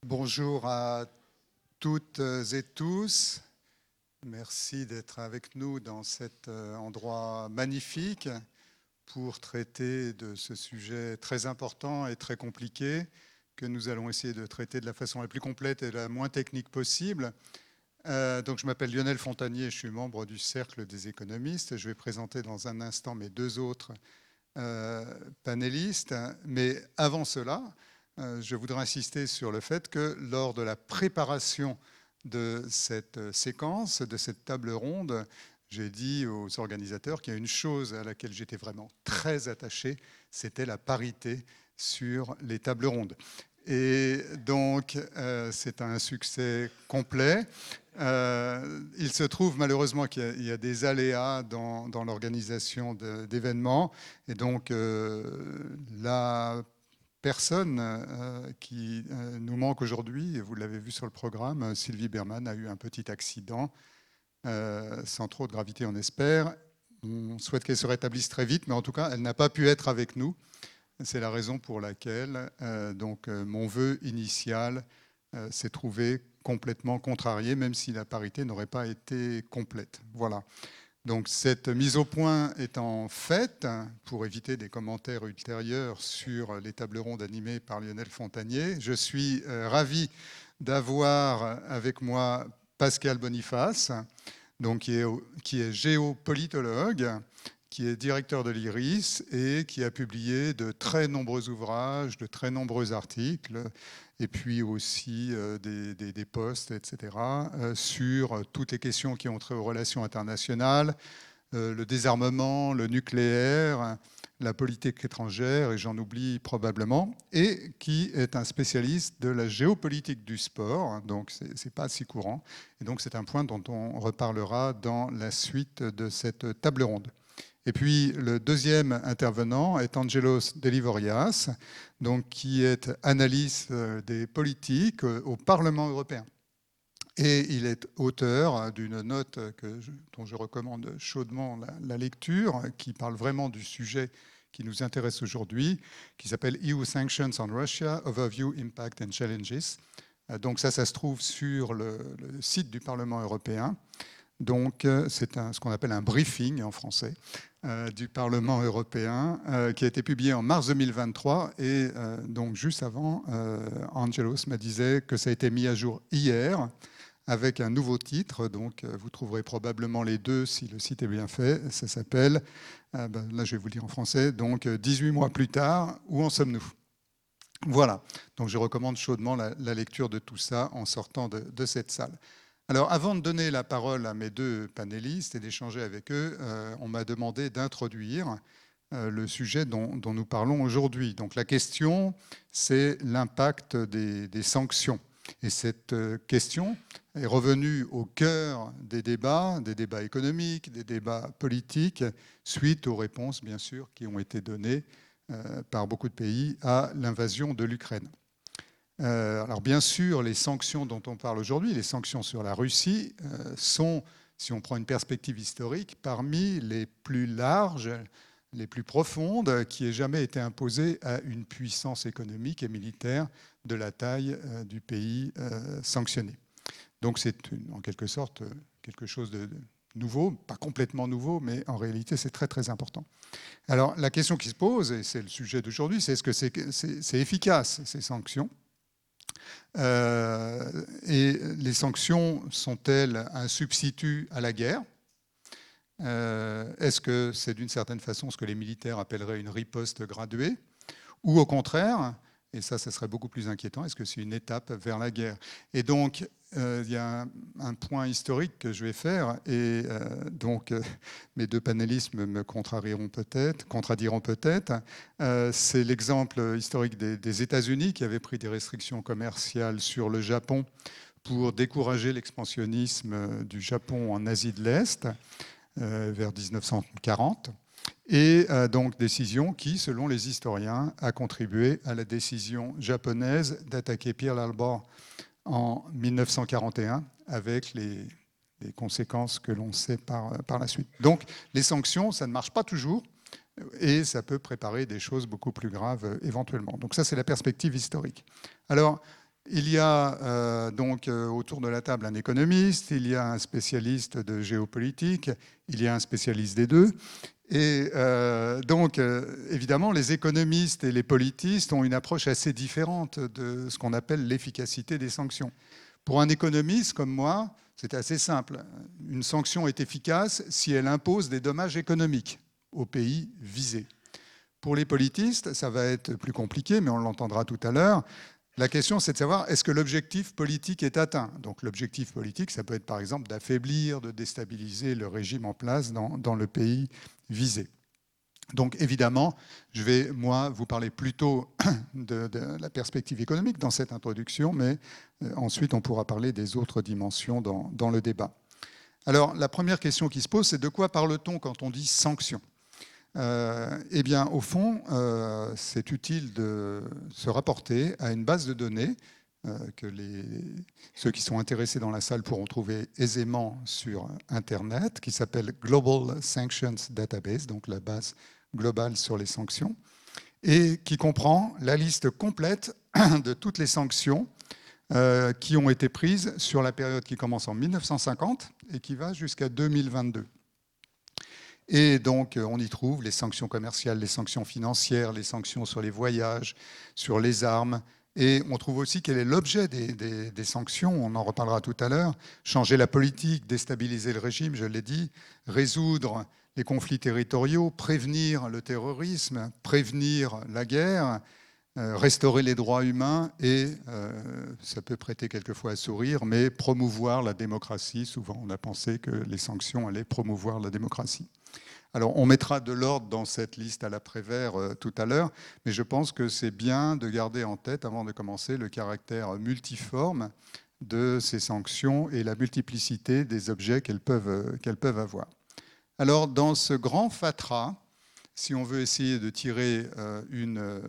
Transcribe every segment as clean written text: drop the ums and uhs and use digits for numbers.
Bonjour à toutes et tous. Merci d'être avec nous dans cet endroit magnifique pour traiter de ce sujet très important et très compliqué que nous allons essayer de traiter de la façon la plus complète et la moins technique possible. Donc je m'appelle Lionel Fontanier, je suis membre du Cercle des économistes. Je vais présenter dans un instant mes deux autres panélistes. Mais avant cela, je voudrais insister sur le fait que lors de la préparation de cette séquence, de cette table ronde, j'ai dit aux organisateurs qu'il y a une chose à laquelle j'étais vraiment très attaché, c'était la parité sur les tables rondes. Et donc, c'est un succès complet. Il se trouve malheureusement qu'il y a des aléas dans l'organisation d'événements. Et donc, la personne qui nous manque aujourd'hui, et vous l'avez vu sur le programme, Sylvie Berman a eu un petit accident, sans trop de gravité on espère. On souhaite qu'elle se rétablisse très vite, mais en tout cas, elle n'a pas pu être avec nous. C'est la raison pour laquelle mon vœu initial s'est trouvé complètement contrarié, même si la parité n'aurait pas été complète. Voilà. Donc cette mise au point étant faite, pour éviter des commentaires ultérieurs sur les tables rondes animées par Lionel Fontanier, je suis ravi d'avoir avec moi Pascal Boniface, donc, qui est géopolitologue, qui est directeur de l'IRIS et qui a publié de très nombreux ouvrages, de très nombreux articles, et puis aussi des posts, etc., sur toutes les questions qui ont trait aux relations internationales, le désarmement, le nucléaire, la politique étrangère, et j'en oublie probablement, et qui est un spécialiste de la géopolitique du sport, donc c'est pas si courant, et donc c'est un point dont on reparlera dans la suite de cette table ronde. Et puis le deuxième intervenant est Angelos Delivorias, donc, qui est analyste des politiques au Parlement européen. Et il est auteur d'une note dont je recommande chaudement la lecture, qui parle vraiment du sujet qui nous intéresse aujourd'hui, qui s'appelle EU Sanctions on Russia, Overview, Impact and Challenges. Donc ça se trouve sur le site du Parlement européen. Donc c'est ce qu'on appelle un briefing en français du Parlement européen qui a été publié en mars 2023. Et donc juste avant, Angelos me disait que ça a été mis à jour hier avec un nouveau titre. Donc vous trouverez probablement les deux si le site est bien fait. Ça s'appelle, là je vais vous le dire en français, donc 18 mois plus tard, où en sommes-nous ? Voilà, donc je recommande chaudement la lecture de tout ça en sortant de cette salle. Alors, avant de donner la parole à mes deux panélistes et d'échanger avec eux, on m'a demandé d'introduire le sujet dont nous parlons aujourd'hui. Donc, la question, c'est l'impact des sanctions. Et cette question est revenue au cœur des débats économiques, des débats politiques, suite aux réponses, bien sûr, qui ont été données par beaucoup de pays à l'invasion de l'Ukraine. Alors bien sûr, les sanctions dont on parle aujourd'hui, les sanctions sur la Russie, sont, si on prend une perspective historique, parmi les plus larges, les plus profondes qui aient jamais été imposées à une puissance économique et militaire de la taille du pays sanctionné. Donc c'est en quelque sorte quelque chose de nouveau, pas complètement nouveau, mais en réalité c'est très très important. Alors la question qui se pose, et c'est le sujet d'aujourd'hui, c'est est-ce que c'est efficace ces sanctions ? Et les sanctions sont-elles un substitut à la guerre ? Est-ce que c'est d'une certaine façon ce que les militaires appelleraient une riposte graduée ? Ou au contraire, et ça serait beaucoup plus inquiétant, est-ce que c'est une étape vers la guerre ? Et donc, il y a un point historique que je vais faire, et donc mes deux panélistes me contradiront peut-être. C'est l'exemple historique des États-Unis qui avaient pris des restrictions commerciales sur le Japon pour décourager l'expansionnisme du Japon en Asie de l'Est vers 1940. Et donc décision qui, selon les historiens, a contribué à la décision japonaise d'attaquer Pearl Harbor en 1941, avec les conséquences que l'on sait par la suite. Donc les sanctions, ça ne marche pas toujours, et ça peut préparer des choses beaucoup plus graves éventuellement. Donc ça, c'est la perspective historique. Alors, Il y a donc autour de la table un économiste, il y a un spécialiste de géopolitique, il y a un spécialiste des deux. Et donc, évidemment, les économistes et les politistes ont une approche assez différente de ce qu'on appelle l'efficacité des sanctions. Pour un économiste comme moi, c'est assez simple. Une sanction est efficace si elle impose des dommages économiques aux pays visés. Pour les politistes, ça va être plus compliqué, mais on l'entendra tout à l'heure. La question, c'est de savoir, est-ce que l'objectif politique est atteint? Donc l'objectif politique, ça peut être par exemple d'affaiblir, de déstabiliser le régime en place dans le pays visé. Donc évidemment, je vais, moi, vous parler plutôt de la perspective économique dans cette introduction, mais ensuite on pourra parler des autres dimensions dans le débat. Alors la première question qui se pose, c'est de quoi parle-t-on quand on dit sanctions? Eh bien, au fond, c'est utile de se rapporter à une base de données que ceux qui sont intéressés dans la salle pourront trouver aisément sur Internet, qui s'appelle Global Sanctions Database, donc la base globale sur les sanctions, et qui comprend la liste complète de toutes les sanctions qui ont été prises sur la période qui commence en 1950 et qui va jusqu'à 2022. Et donc, on y trouve les sanctions commerciales, les sanctions financières, les sanctions sur les voyages, sur les armes. Et on trouve aussi quel est l'objet des sanctions, on en reparlera tout à l'heure. Changer la politique, déstabiliser le régime, je l'ai dit, résoudre les conflits territoriaux, prévenir le terrorisme, prévenir la guerre, restaurer les droits humains et, ça peut prêter quelquefois à sourire, mais promouvoir la démocratie. Souvent, on a pensé que les sanctions allaient promouvoir la démocratie. Alors, on mettra de l'ordre dans cette liste à l'après-vert tout à l'heure, mais je pense que c'est bien de garder en tête, avant de commencer, le caractère multiforme de ces sanctions et la multiplicité des objets qu'elles peuvent avoir. Alors, dans ce grand fatras, si on veut essayer de tirer une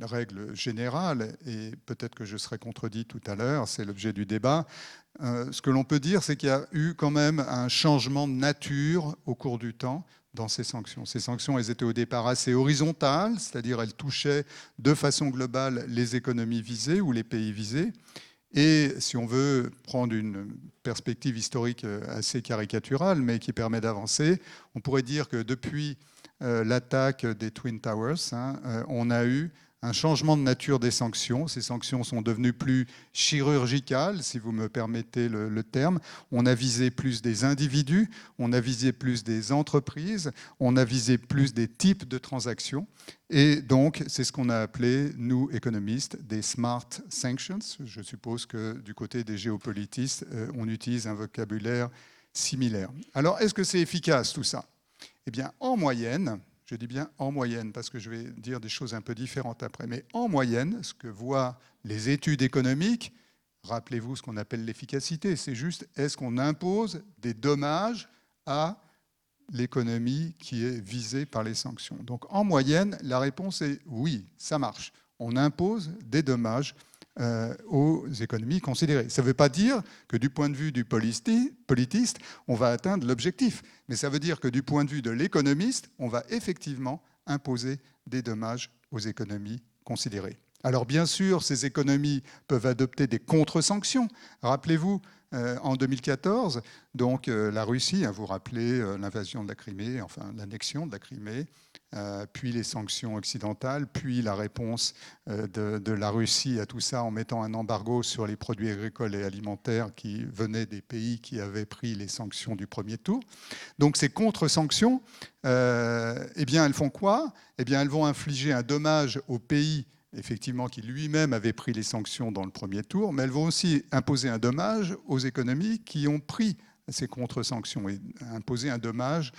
règle générale, et peut-être que je serai contredit tout à l'heure, c'est l'objet du débat, ce que l'on peut dire, c'est qu'il y a eu quand même un changement de nature au cours du temps dans ces sanctions. Ces sanctions, elles étaient au départ assez horizontales, c'est-à-dire elles touchaient de façon globale les économies visées ou les pays visés. Et si on veut prendre une perspective historique assez caricaturale, mais qui permet d'avancer, on pourrait dire que depuis l'attaque des Twin Towers, on a eu un changement de nature des sanctions. Ces sanctions sont devenues plus chirurgicales, si vous me permettez le terme. On a visé plus des individus, on a visé plus des entreprises, on a visé plus des types de transactions. Et donc, c'est ce qu'on a appelé, nous, économistes, des smart sanctions. Je suppose que du côté des géopolitistes, on utilise un vocabulaire similaire. Alors, est-ce que c'est efficace tout ça? Eh bien, en moyenne, je dis bien en moyenne, parce que je vais dire des choses un peu différentes après, mais en moyenne, ce que voient les études économiques, rappelez-vous ce qu'on appelle l'efficacité, c'est juste, est-ce qu'on impose des dommages à l'économie qui est visée par les sanctions? Donc en moyenne, la réponse est oui, ça marche. On impose des dommages aux économies considérées. Ça ne veut pas dire que du point de vue du politiste, on va atteindre l'objectif, mais ça veut dire que du point de vue de l'économiste, on va effectivement imposer des dommages aux économies considérées. Alors bien sûr, ces économies peuvent adopter des contre-sanctions. Rappelez-vous, en 2014, donc la Russie, vous vous rappelez l'invasion de la Crimée, enfin l'annexion de la Crimée, puis les sanctions occidentales, puis la réponse de la Russie à tout ça en mettant un embargo sur les produits agricoles et alimentaires qui venaient des pays qui avaient pris les sanctions du premier tour. Donc ces contre-sanctions, eh bien elles font quoi? Eh bien elles vont infliger un dommage au pays effectivement, qui lui-même avait pris les sanctions dans le premier tour, mais elles vont aussi imposer un dommage aux économies qui ont pris ces contre-sanctions et imposer un dommage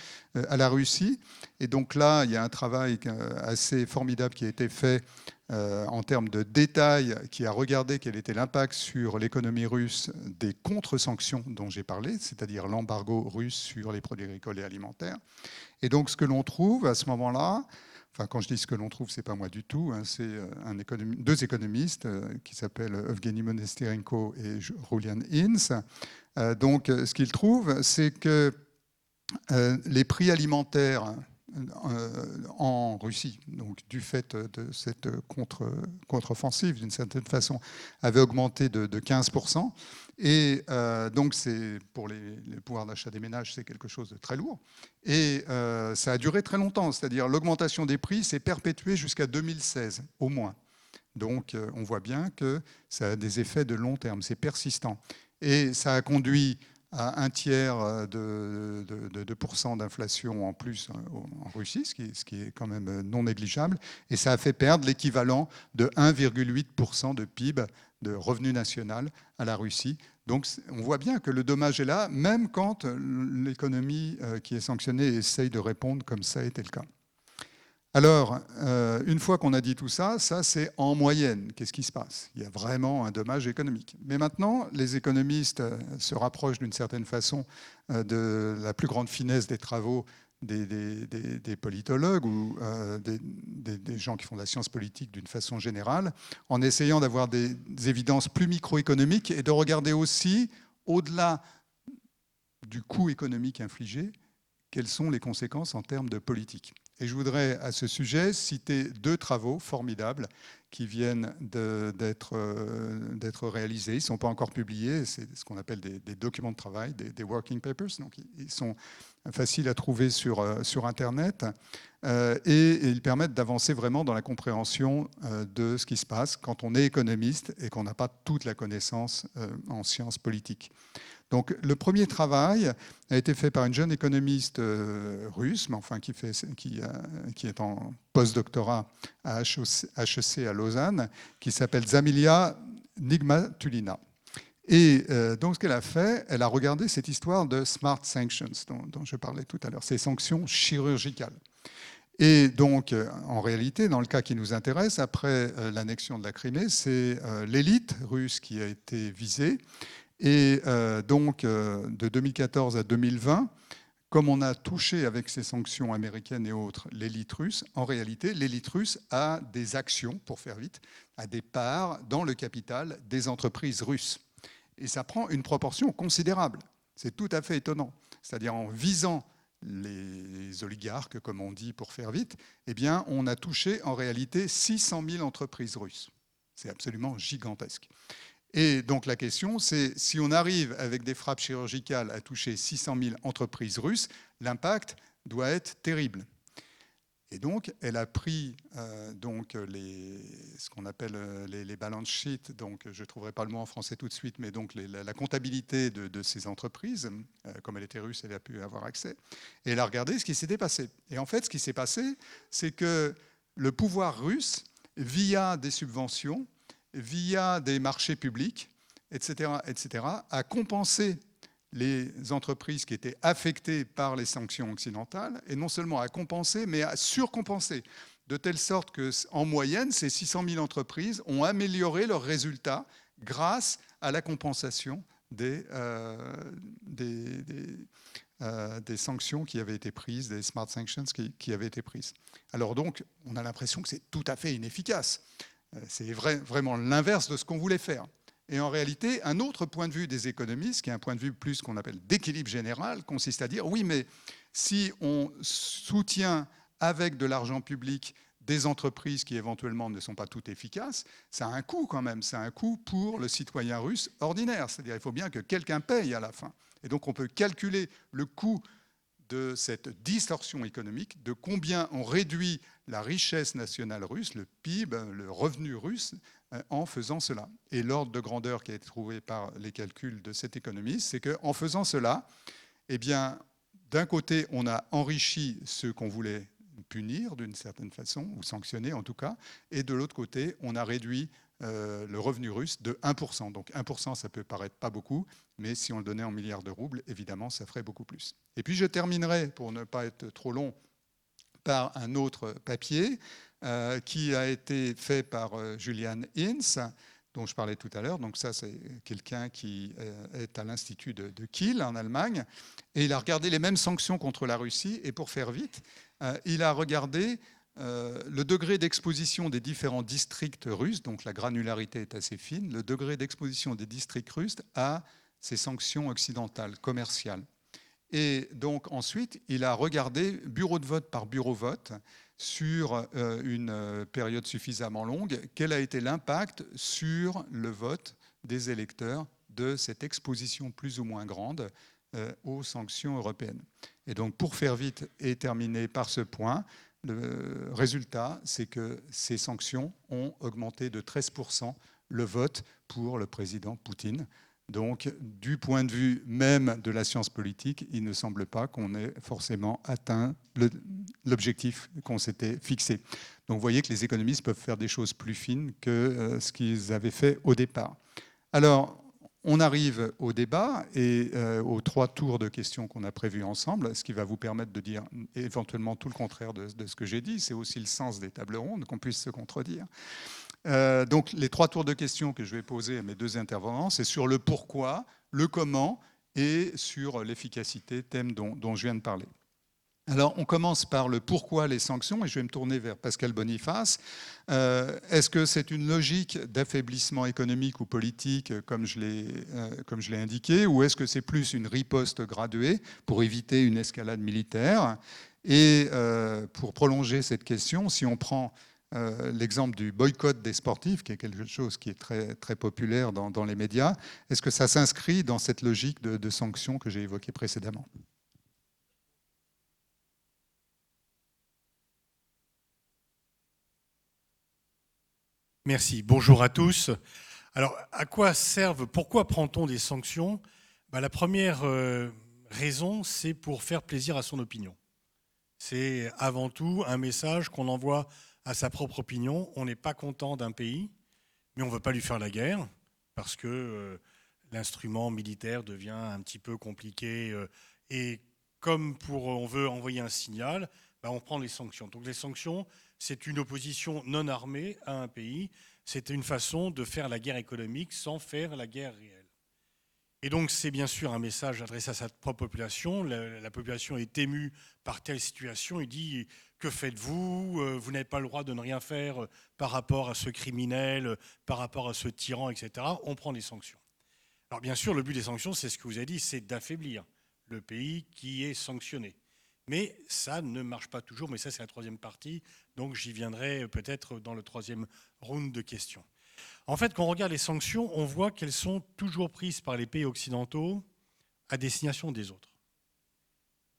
à la Russie. Et donc là, il y a un travail assez formidable qui a été fait en termes de détails, qui a regardé quel était l'impact sur l'économie russe des contre-sanctions dont j'ai parlé, c'est-à-dire l'embargo russe sur les produits agricoles et alimentaires. Et donc ce que l'on trouve à ce moment-là, enfin, quand je dis ce que l'on trouve, ce n'est pas moi du tout. C'est deux économistes qui s'appellent Evgeny Monesterenko et Julian Ince. Donc, ce qu'ils trouvent, c'est que les prix alimentaires en Russie, donc du fait de cette contre-offensive, d'une certaine façon, avait augmenté de 15%. Et donc, pour les pouvoirs d'achat des ménages, c'est quelque chose de très lourd. Et ça a duré très longtemps, c'est-à-dire l'augmentation des prix s'est perpétuée jusqu'à 2016, au moins. Donc, on voit bien que ça a des effets de long terme, c'est persistant. Et ça a conduit à un tiers de 2% d'inflation en plus en Russie, ce qui est quand même non négligeable. Et ça a fait perdre l'équivalent de 1,8% de PIB, de revenu national, à la Russie. Donc on voit bien que le dommage est là, même quand l'économie qui est sanctionnée essaye de répondre comme ça a été le cas. Alors, une fois qu'on a dit tout ça, ça c'est en moyenne. Qu'est-ce qui se passe? Il y a vraiment un dommage économique. Mais maintenant, les économistes se rapprochent d'une certaine façon de la plus grande finesse des travaux des politologues ou des gens qui font de la science politique d'une façon générale, en essayant d'avoir des évidences plus microéconomiques et de regarder aussi, au-delà du coût économique infligé, quelles sont les conséquences en termes de politique. Et je voudrais à ce sujet citer deux travaux formidables qui viennent d'être réalisés. Ils ne sont pas encore publiés, c'est ce qu'on appelle des documents de travail, des working papers, donc ils sont faciles à trouver sur Internet et ils permettent d'avancer vraiment dans la compréhension de ce qui se passe quand on est économiste et qu'on n'a pas toute la connaissance en sciences politiques. Donc, le premier travail a été fait par une jeune économiste russe, mais enfin qui est en post-doctorat à HEC à Lausanne, qui s'appelle Zamilia Nigmatulina. Et donc, ce qu'elle a fait, elle a regardé cette histoire de smart sanctions dont je parlais tout à l'heure, ces sanctions chirurgicales. Et donc, en réalité, dans le cas qui nous intéresse, après l'annexion de la Crimée, c'est l'élite russe qui a été visée. Et donc, de 2014 à 2020, comme on a touché avec ces sanctions américaines et autres l'élite russe, en réalité, l'élite russe a des actions, pour faire vite, a des parts dans le capital des entreprises russes. Et ça prend une proportion considérable. C'est tout à fait étonnant. C'est-à-dire en visant les oligarques, comme on dit pour faire vite, eh bien, on a touché en réalité 600 000 entreprises russes. C'est absolument gigantesque. Et donc la question, c'est si on arrive avec des frappes chirurgicales à toucher 600 000 entreprises russes, l'impact doit être terrible. Et donc, elle a pris ce qu'on appelle les balance sheets, donc je ne trouverai pas le mot en français tout de suite, mais donc la comptabilité de ces entreprises, comme elle était russe, elle a pu avoir accès, et elle a regardé ce qui s'était passé. Et en fait, ce qui s'est passé, c'est que le pouvoir russe, via des subventions, via des marchés publics, etc., a compensé les entreprises qui étaient affectées par les sanctions occidentales, et non seulement à compenser, mais à surcompenser, de telle sorte qu'en moyenne, ces 600 000 entreprises ont amélioré leurs résultats grâce à la compensation des sanctions qui avaient été prises, des smart sanctions qui avaient été prises. Alors donc, on a l'impression que c'est tout à fait inefficace. C'est vraiment l'inverse de ce qu'on voulait faire. Et en réalité, un autre point de vue des économistes, qui est un point de vue plus qu'on appelle d'équilibre général, consiste à dire, oui, mais si on soutient avec de l'argent public des entreprises qui éventuellement ne sont pas toutes efficaces, ça a un coût quand même, ça a un coût pour le citoyen russe ordinaire. C'est-à-dire qu'il faut bien que quelqu'un paye à la fin. Et donc on peut calculer le coût de cette distorsion économique, de combien on réduit la richesse nationale russe, le PIB, le revenu russe, en faisant cela. Et l'ordre de grandeur qui a été trouvé par les calculs de cet économiste, c'est qu'en faisant cela, eh bien, d'un côté, on a enrichi ceux qu'on voulait punir d'une certaine façon, ou sanctionner en tout cas, et de l'autre côté, on a réduit le revenu russe de 1%. Donc 1%, ça peut paraître pas beaucoup, mais si on le donnait en milliards de roubles, évidemment, ça ferait beaucoup plus. Et puis je terminerai, pour ne pas être trop long, par un autre papier qui a été fait par Julian Inns, dont je parlais tout à l'heure. Donc ça, c'est quelqu'un qui est à l'Institut de Kiel, en Allemagne. Et il a regardé les mêmes sanctions contre la Russie. Et pour faire vite, il a regardé le degré d'exposition des différents districts russes, donc la granularité est assez fine, le degré d'exposition des districts russes à ces sanctions occidentales, commerciales. Et donc ensuite, il a regardé bureau de vote par bureau de vote sur une période suffisamment longue, quel a été l'impact sur le vote des électeurs de cette exposition plus ou moins grande aux sanctions européennes. Et donc pour faire vite et terminer par ce point, le résultat, c'est que ces sanctions ont augmenté de 13% le vote pour le président Poutine. Donc, du point de vue même de la science politique, il ne semble pas qu'on ait forcément atteint l'objectif qu'on s'était fixé. Donc, vous voyez que les économistes peuvent faire des choses plus fines que ce qu'ils avaient fait au départ. Alors, on arrive au débat et aux 3 tours de questions qu'on a prévus ensemble, ce qui va vous permettre de dire éventuellement tout le contraire de ce que j'ai dit. C'est aussi le sens des tables rondes, qu'on puisse se contredire. Donc les 3 tours de questions que je vais poser à mes 2 intervenants, c'est sur le pourquoi, le comment et sur l'efficacité, thème dont je viens de parler. Alors, on commence par le pourquoi les sanctions, et je vais me tourner vers Pascal Boniface. Est-ce que c'est une logique d'affaiblissement économique ou politique, comme je l'ai indiqué, ou est-ce que c'est plus une riposte graduée pour éviter une escalade militaire? Et pour prolonger cette question, si on prend l'exemple du boycott des sportifs, qui est quelque chose qui est très, très populaire dans les médias, est-ce que ça s'inscrit dans cette logique de sanctions que j'ai évoquée précédemment? Merci. Bonjour à tous. Alors, à quoi servent, pourquoi prend-on des sanctions? La première raison, c'est pour faire plaisir à son opinion. C'est avant tout un message qu'on envoie à sa propre opinion. On n'est pas content d'un pays, mais on ne veut pas lui faire la guerre, parce que l'instrument militaire devient un petit peu compliqué. Et comme on veut envoyer un signal, on prend les sanctions. Donc les sanctions, c'est une opposition non armée à un pays. C'est une façon de faire la guerre économique sans faire la guerre réelle. Et donc c'est bien sûr un message adressé à sa propre population. La population est émue par telle situation. Il dit « Que faites-vous ? Vous n'avez pas le droit de ne rien faire par rapport à ce criminel, par rapport à ce tyran, etc. » On prend des sanctions. Alors bien sûr, le but des sanctions, c'est ce que vous avez dit, c'est d'affaiblir le pays qui est sanctionné. Mais ça ne marche pas toujours, mais ça c'est la 3e partie, donc j'y viendrai peut-être dans le 3e round de questions. En fait, quand on regarde les sanctions, on voit qu'elles sont toujours prises par les pays occidentaux à destination des autres.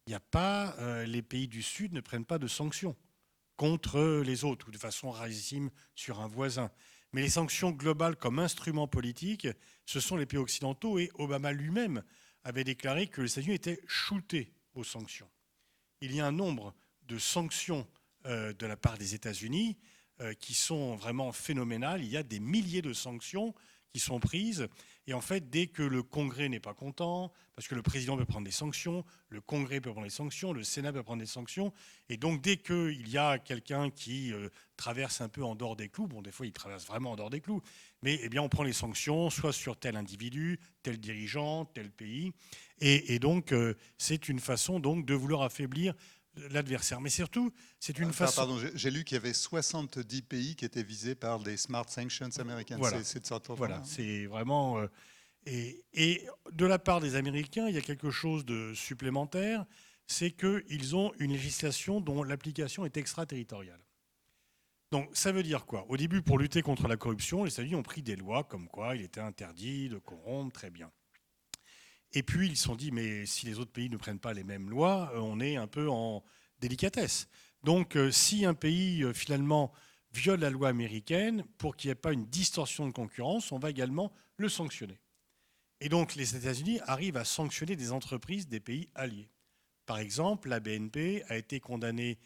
Il n'y a pas, les pays du Sud ne prennent pas de sanctions contre les autres ou de façon rarissime sur un voisin. Mais les sanctions globales comme instrument politique, ce sont les pays occidentaux, et Obama lui-même avait déclaré que les États-Unis étaient shootés aux sanctions. Il y a un nombre de sanctions de la part des États-Unis qui sont vraiment phénoménales. Il y a des milliers de sanctions qui sont prises. Et en fait, dès que le Congrès n'est pas content, parce que le président peut prendre des sanctions, le Congrès peut prendre des sanctions, le Sénat peut prendre des sanctions, et donc dès qu'il y a quelqu'un qui traverse un peu en dehors des clous, bon, des fois il traverse vraiment en dehors des clous, mais eh bien, on prend les sanctions, soit sur tel individu, tel dirigeant, tel pays, et donc c'est une façon donc de vouloir affaiblir l'adversaire. Mais surtout, c'est une façon... Pardon, j'ai lu qu'il y avait 70 pays qui étaient visés par des smart sanctions américaines. Voilà, c'est de sorte voilà, c'est vraiment... Et de la part des Américains, il y a quelque chose de supplémentaire, c'est qu'ils ont une législation dont l'application est extraterritoriale. Donc ça veut dire quoi? Au début, pour lutter contre la corruption, les États-Unis ont pris des lois comme quoi il était interdit de corrompre, très bien. Et puis ils se sont dit, mais si les autres pays ne prennent pas les mêmes lois, on est un peu en délicatesse. Donc si un pays finalement viole la loi américaine, pour qu'il n'y ait pas une distorsion de concurrence, on va également le sanctionner. Et donc les États-Unis arrivent à sanctionner des entreprises des pays alliés. Par exemple, la BNP a été condamnée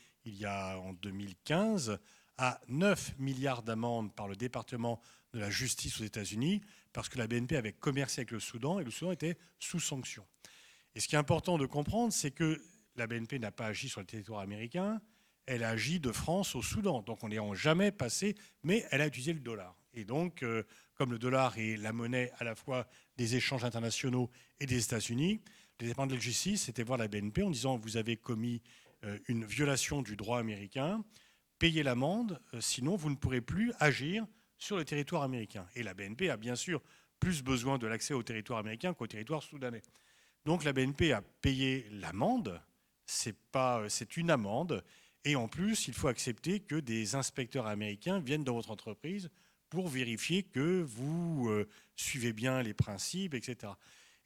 en 2015 à 9 milliards d'amendes par le département de la justice aux États-Unis parce que la BNP avait commercé avec le Soudan et le Soudan était sous sanction. Et ce qui est important de comprendre, c'est que la BNP n'a pas agi sur le territoire américain, elle a agi de France au Soudan. Donc on n'est jamais passé, mais elle a utilisé le dollar. Et donc, comme le dollar est la monnaie à la fois des échanges internationaux et des États-Unis, les départements de la justice étaient voir la BNP en disant « vous avez commis une violation du droit américain, payez l'amende, sinon vous ne pourrez plus agir sur le territoire américain ». Et la BNP a bien sûr plus besoin de l'accès au territoire américain qu'au territoire soudanais. Donc la BNP a payé l'amende, c'est une amende, et en plus, il faut accepter que des inspecteurs américains viennent dans votre entreprise pour vérifier que vous suivez bien les principes, etc.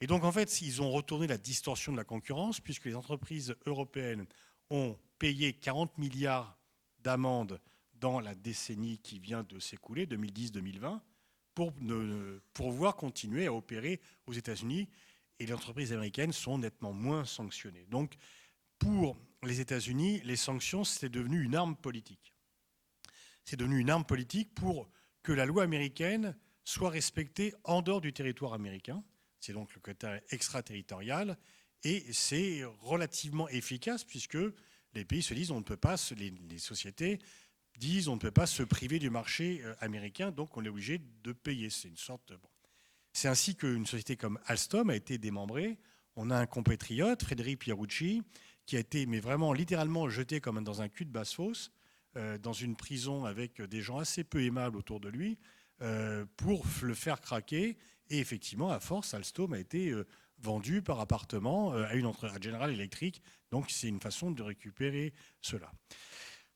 Et donc, en fait, ils ont retourné la distorsion de la concurrence, puisque les entreprises européennes ont payé 40 milliards d'amendes dans la décennie qui vient de s'écouler, 2010-2020, pour pouvoir continuer à opérer aux États-Unis. Et les entreprises américaines sont nettement moins sanctionnées. Donc, pour les États-Unis, les sanctions, c'est devenu une arme politique. C'est devenu une arme politique pour que la loi américaine soit respectée en dehors du territoire américain. C'est donc le côté extraterritorial. Et c'est relativement efficace puisque les pays se disent on ne peut pas, les sociétés disent on ne peut pas se priver du marché américain, donc on est obligé de payer. C'est une sorte. Bon. C'est ainsi qu'une société comme Alstom a été démembrée. On a un compatriote, Frédéric Pierucci, qui a été, mais vraiment littéralement jeté comme dans un cul de basse-fosse, dans une prison avec des gens assez peu aimables autour de lui, pour le faire craquer. Et effectivement, à force, Alstom a été vendu par appartement à General Electric. Donc c'est une façon de récupérer cela.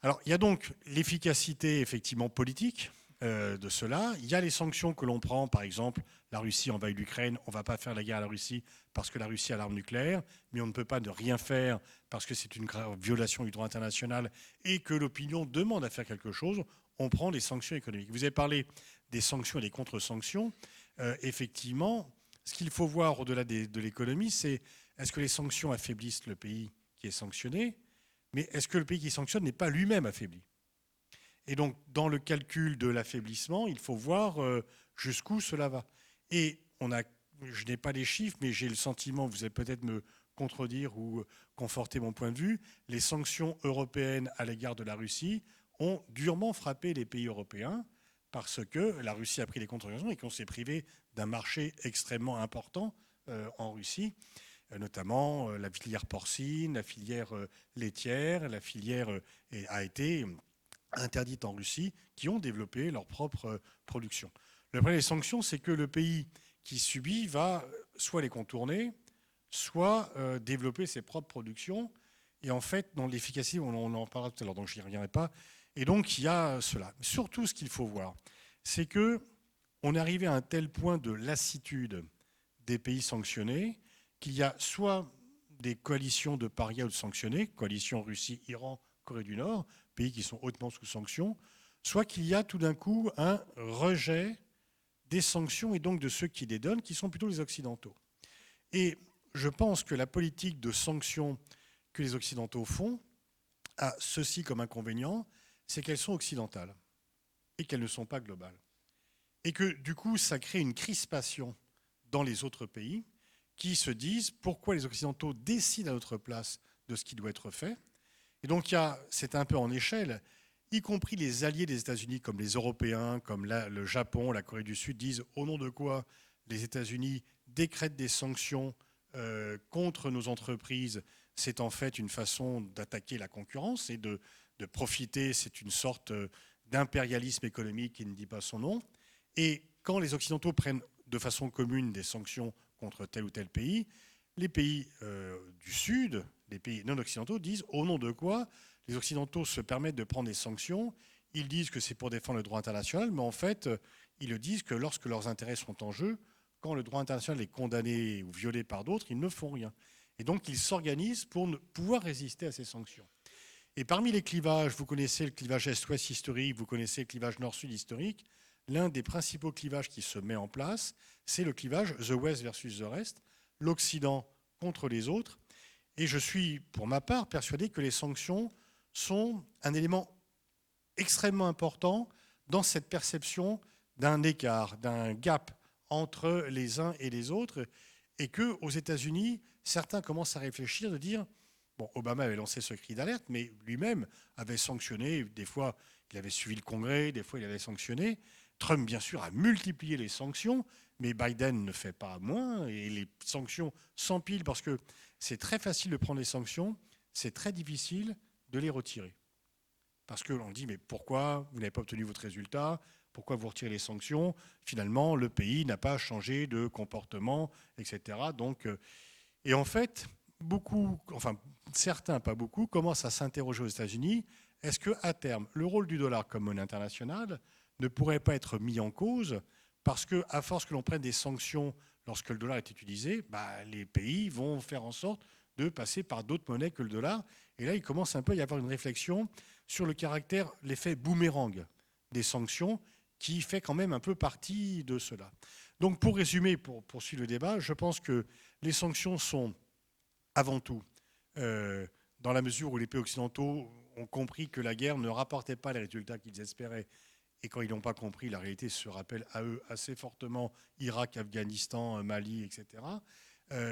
Alors il y a donc l'efficacité effectivement politique de cela. Il y a les sanctions que l'on prend, par exemple, la Russie envahit l'Ukraine, on ne va pas faire la guerre à la Russie parce que la Russie a l'arme nucléaire, mais on ne peut pas ne rien faire parce que c'est une violation du droit international et que l'opinion demande à faire quelque chose, on prend des sanctions économiques. Vous avez parlé des sanctions et des contre-sanctions. Effectivement, ce qu'il faut voir au-delà de l'économie, c'est est-ce que les sanctions affaiblissent le pays qui est sanctionné, mais est-ce que le pays qui sanctionne n'est pas lui-même affaibli ? Et donc, dans le calcul de l'affaiblissement, il faut voir jusqu'où cela va. Et je n'ai pas les chiffres, mais j'ai le sentiment, vous allez peut-être me contredire ou conforter mon point de vue, les sanctions européennes à l'égard de la Russie ont durement frappé les pays européens parce que la Russie a pris des contre-sanctions et qu'on s'est privé d'un marché extrêmement important en Russie, notamment la filière porcine, la filière laitière, la filière a été interdites en Russie, qui ont développé leur propre production. Le problème des sanctions, c'est que le pays qui subit va soit les contourner, soit développer ses propres productions. Et en fait, dans l'efficacité, on en parlera tout à l'heure, donc je n'y reviendrai pas. Et donc, il y a cela. Surtout, ce qu'il faut voir, c'est qu'on est arrivé à un tel point de lassitude des pays sanctionnés qu'il y a soit des coalitions de parias ou de sanctionnés, coalition Russie, Iran, Corée du Nord, pays qui sont hautement sous sanctions, soit qu'il y a tout d'un coup un rejet des sanctions et donc de ceux qui les donnent, qui sont plutôt les Occidentaux. Et je pense que la politique de sanctions que les Occidentaux font a ceci comme inconvénient, c'est qu'elles sont occidentales et qu'elles ne sont pas globales. Et que du coup, ça crée une crispation dans les autres pays qui se disent pourquoi les Occidentaux décident à notre place de ce qui doit être fait. Et donc, c'est un peu en échelle, y compris les alliés des États-Unis, comme les Européens, comme le Japon, la Corée du Sud, disent au nom de quoi les États-Unis décrètent des sanctions contre nos entreprises. C'est en fait une façon d'attaquer la concurrence et de profiter. C'est une sorte d'impérialisme économique qui ne dit pas son nom. Et quand les Occidentaux prennent de façon commune des sanctions contre tel ou tel pays, les pays du Sud, les pays non occidentaux, disent au nom de quoi les Occidentaux se permettent de prendre des sanctions. Ils disent que c'est pour défendre le droit international, mais en fait, ils le disent que lorsque leurs intérêts sont en jeu, quand le droit international est condamné ou violé par d'autres, ils ne font rien. Et donc, ils s'organisent pour pouvoir résister à ces sanctions. Et parmi les clivages, vous connaissez le clivage Est-Ouest historique, vous connaissez le clivage Nord-Sud historique. L'un des principaux clivages qui se met en place, c'est le clivage The West versus the Rest, l'Occident contre les autres. Et je suis, pour ma part, persuadé que les sanctions sont un élément extrêmement important dans cette perception d'un écart, d'un gap entre les uns et les autres, et qu'aux États-Unis, certains commencent à réfléchir, de dire, bon, Obama avait lancé ce cri d'alerte, mais lui-même avait sanctionné, des fois il avait suivi le Congrès, des fois il avait sanctionné. Trump, bien sûr, a multiplié les sanctions, mais Biden ne fait pas moins, et les sanctions s'empilent parce que c'est très facile de prendre les sanctions, c'est très difficile de les retirer. Parce que l'on dit, mais pourquoi vous n'avez pas obtenu votre résultat ? Pourquoi vous retirez les sanctions ? Finalement, le pays n'a pas changé de comportement, etc. Donc, Et en fait, certains, pas beaucoup, commencent à s'interroger aux États-Unis, est-ce qu'à terme, le rôle du dollar comme monnaie internationale ne pourrait pas être mis en cause parce qu'à force que l'on prenne des sanctions lorsque le dollar est utilisé, les pays vont faire en sorte de passer par d'autres monnaies que le dollar. Et là, il commence un peu à y avoir une réflexion sur le caractère, l'effet boomerang des sanctions qui fait quand même un peu partie de cela. Donc pour résumer, pour poursuivre le débat, je pense que les sanctions sont avant tout, dans la mesure où les pays occidentaux ont compris que la guerre ne rapportait pas les résultats qu'ils espéraient, et quand ils n'ont pas compris, la réalité se rappelle à eux assez fortement Irak, Afghanistan, Mali, etc.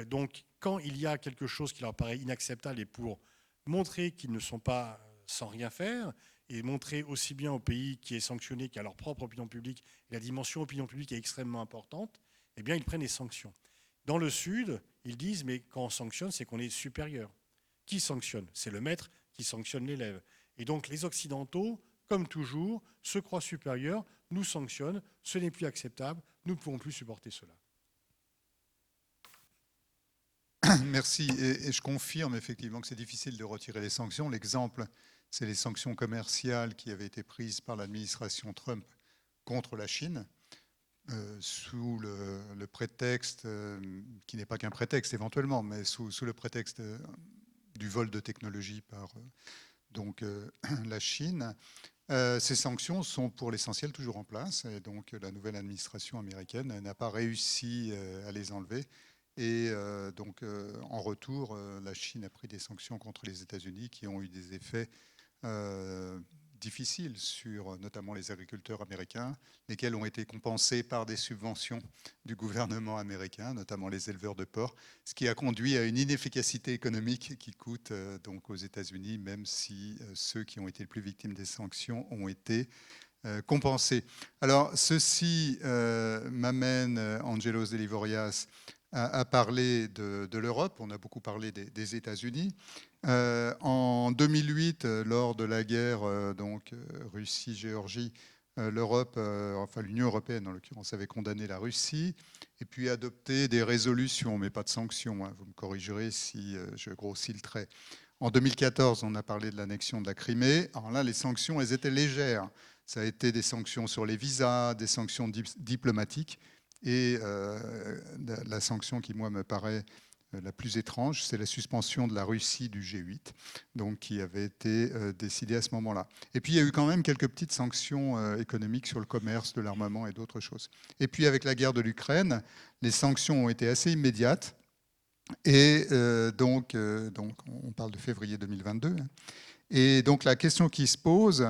Donc quand il y a quelque chose qui leur paraît inacceptable, et pour montrer qu'ils ne sont pas sans rien faire, et montrer aussi bien au pays qui est sanctionné qu'à leur propre opinion publique, la dimension opinion publique est extrêmement importante, eh bien ils prennent les sanctions. Dans le Sud, ils disent, mais quand on sanctionne, c'est qu'on est supérieur. Qui sanctionne? C'est le maître qui sanctionne l'élève. Et donc les Occidentaux, comme toujours, se croient supérieurs, nous sanctionnent, ce n'est plus acceptable, nous ne pouvons plus supporter cela. Merci. Et je confirme effectivement que c'est difficile de retirer les sanctions. L'exemple, c'est les sanctions commerciales qui avaient été prises par l'administration Trump contre la Chine, sous le prétexte, qui n'est pas qu'un prétexte éventuellement, mais sous le prétexte du vol de technologie par la Chine. Ces sanctions sont pour l'essentiel toujours en place, et donc la nouvelle administration américaine n'a pas réussi à les enlever. Et en retour, la Chine a pris des sanctions contre les États-Unis qui ont eu des effets difficiles sur notamment les agriculteurs américains, lesquels ont été compensés par des subventions du gouvernement américain, notamment les éleveurs de porc, ce qui a conduit à une inefficacité économique qui coûte donc aux États-Unis, même si ceux qui ont été les plus victimes des sanctions ont été compensés. Alors, ceci m'amène, Angelos Delivorias, à parler de l'Europe. On a beaucoup parlé des États-Unis. En 2008, lors de la guerre Russie-Géorgie, l'Europe, enfin l'Union européenne en l'occurrence, avait condamné la Russie et puis adopté des résolutions, mais pas de sanctions. Vous me corrigerez si je grossis le trait. En 2014, on a parlé de l'annexion de la Crimée. Alors là, les sanctions, elles étaient légères. Ça a été des sanctions sur les visas, des sanctions diplomatiques. Et la sanction qui, moi, me paraît la plus étrange, c'est la suspension de la Russie du G8, donc, qui avait été décidée à ce moment-là. Et puis, il y a eu quand même quelques petites sanctions économiques sur le commerce, de l'armement et d'autres choses. Et puis, avec la guerre de l'Ukraine, les sanctions ont été assez immédiates. Et on parle de février 2022. Et donc, la question qui se pose,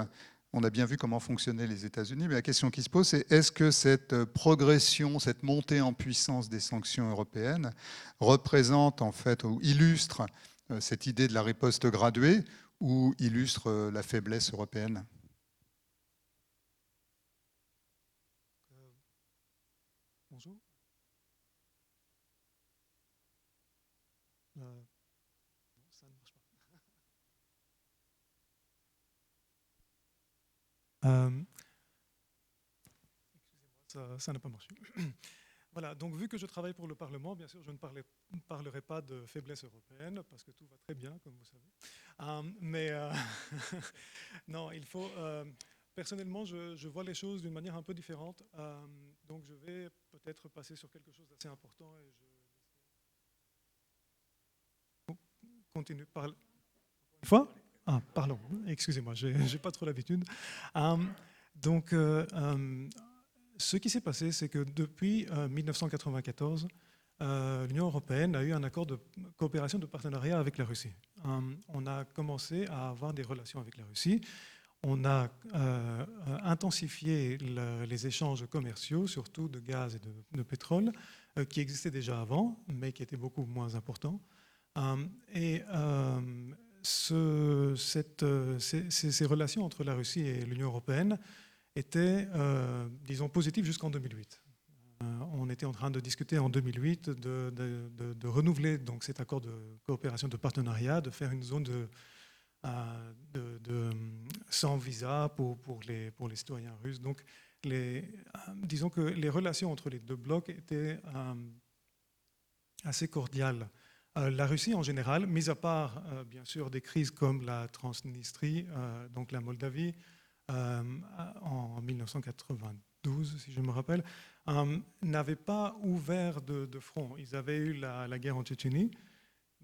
on a bien vu comment fonctionnaient les États-Unis, mais la question qui se pose, c'est est-ce que cette progression, cette montée en puissance des sanctions européennes représente en fait ou illustre cette idée de la riposte graduée ou illustre la faiblesse européenne? Bonjour. Non, ça ne marche pas. Excusez-moi, ça n'a pas marché. Voilà, donc vu que je travaille pour le Parlement, bien sûr, je ne parlerai pas de faiblesse européenne, parce que tout va très bien, comme vous savez. Non, il faut... personnellement, je vois les choses d'une manière un peu différente. Donc je vais peut-être passer sur quelque chose d'assez important et je continue par... Une fois? Ah, pardon, excusez-moi, je n'ai pas trop l'habitude. Ce qui s'est passé, c'est que depuis 1994, l'Union européenne a eu un accord de coopération de partenariat avec la Russie. On a commencé à avoir des relations avec la Russie. On a intensifié les échanges commerciaux, surtout de gaz et de pétrole, qui existaient déjà avant, mais qui étaient beaucoup moins importants. Ces relations entre la Russie et l'Union européenne étaient, disons, positives jusqu'en 2008. On était en train de discuter en 2008 de renouveler donc, cet accord de coopération de partenariat, de faire une zone sans visa pour les citoyens russes. Donc, disons que les relations entre les deux blocs étaient assez cordiales La Russie en général, mis à part bien sûr des crises comme la Transnistrie, donc la Moldavie, en 1992, si je me rappelle, n'avait pas ouvert de front. Ils avaient eu la guerre en Tchétchénie,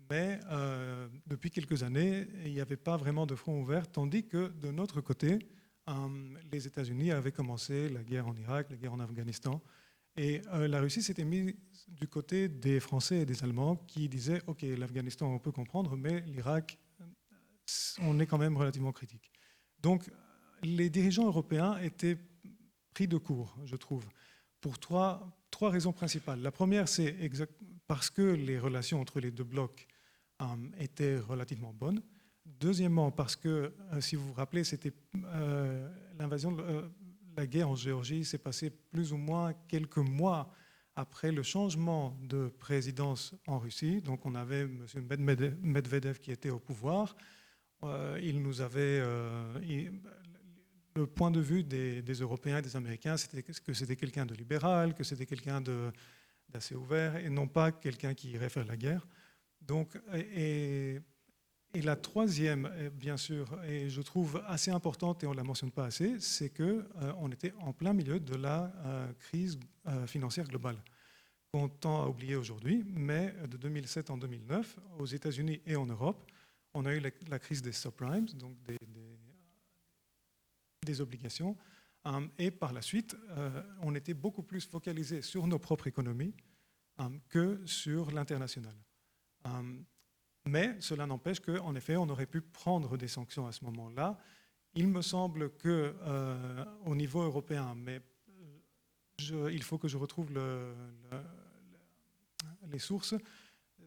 mais depuis quelques années, il n'y avait pas vraiment de front ouvert, tandis que de notre côté, les États-Unis avaient commencé la guerre en Irak, la guerre en Afghanistan, et la Russie s'était mise du côté des Français et des Allemands qui disaient « Ok, l'Afghanistan, on peut comprendre, mais l'Irak, on est quand même relativement critique. » Donc, les dirigeants européens étaient pris de court, je trouve, pour trois raisons principales. La première, c'est parce que les relations entre les deux blocs étaient relativement bonnes. Deuxièmement, parce que, si vous vous rappelez, c'était l'invasion, la guerre en Géorgie s'est passée plus ou moins quelques mois après le changement de présidence en Russie. Donc, on avait M. Medvedev qui était au pouvoir. Il nous avait... le point de vue des Européens et des Américains, c'était que c'était quelqu'un de libéral, que c'était quelqu'un d'assez ouvert, et non pas quelqu'un qui irait faire la guerre. Donc, et la troisième, bien sûr, et je trouve assez importante, et on ne la mentionne pas assez, c'est qu'on était en plein milieu de la crise financière globale, qu'on tend à oublier aujourd'hui, mais de 2007 en 2009, aux États-Unis et en Europe, on a eu la crise des subprimes, donc des obligations, et par la suite, on était beaucoup plus focalisé sur nos propres économies que sur l'international. Mais cela n'empêche qu'en effet, on aurait pu prendre des sanctions à ce moment-là. Il me semble qu'au niveau européen, mais il faut que je retrouve les sources,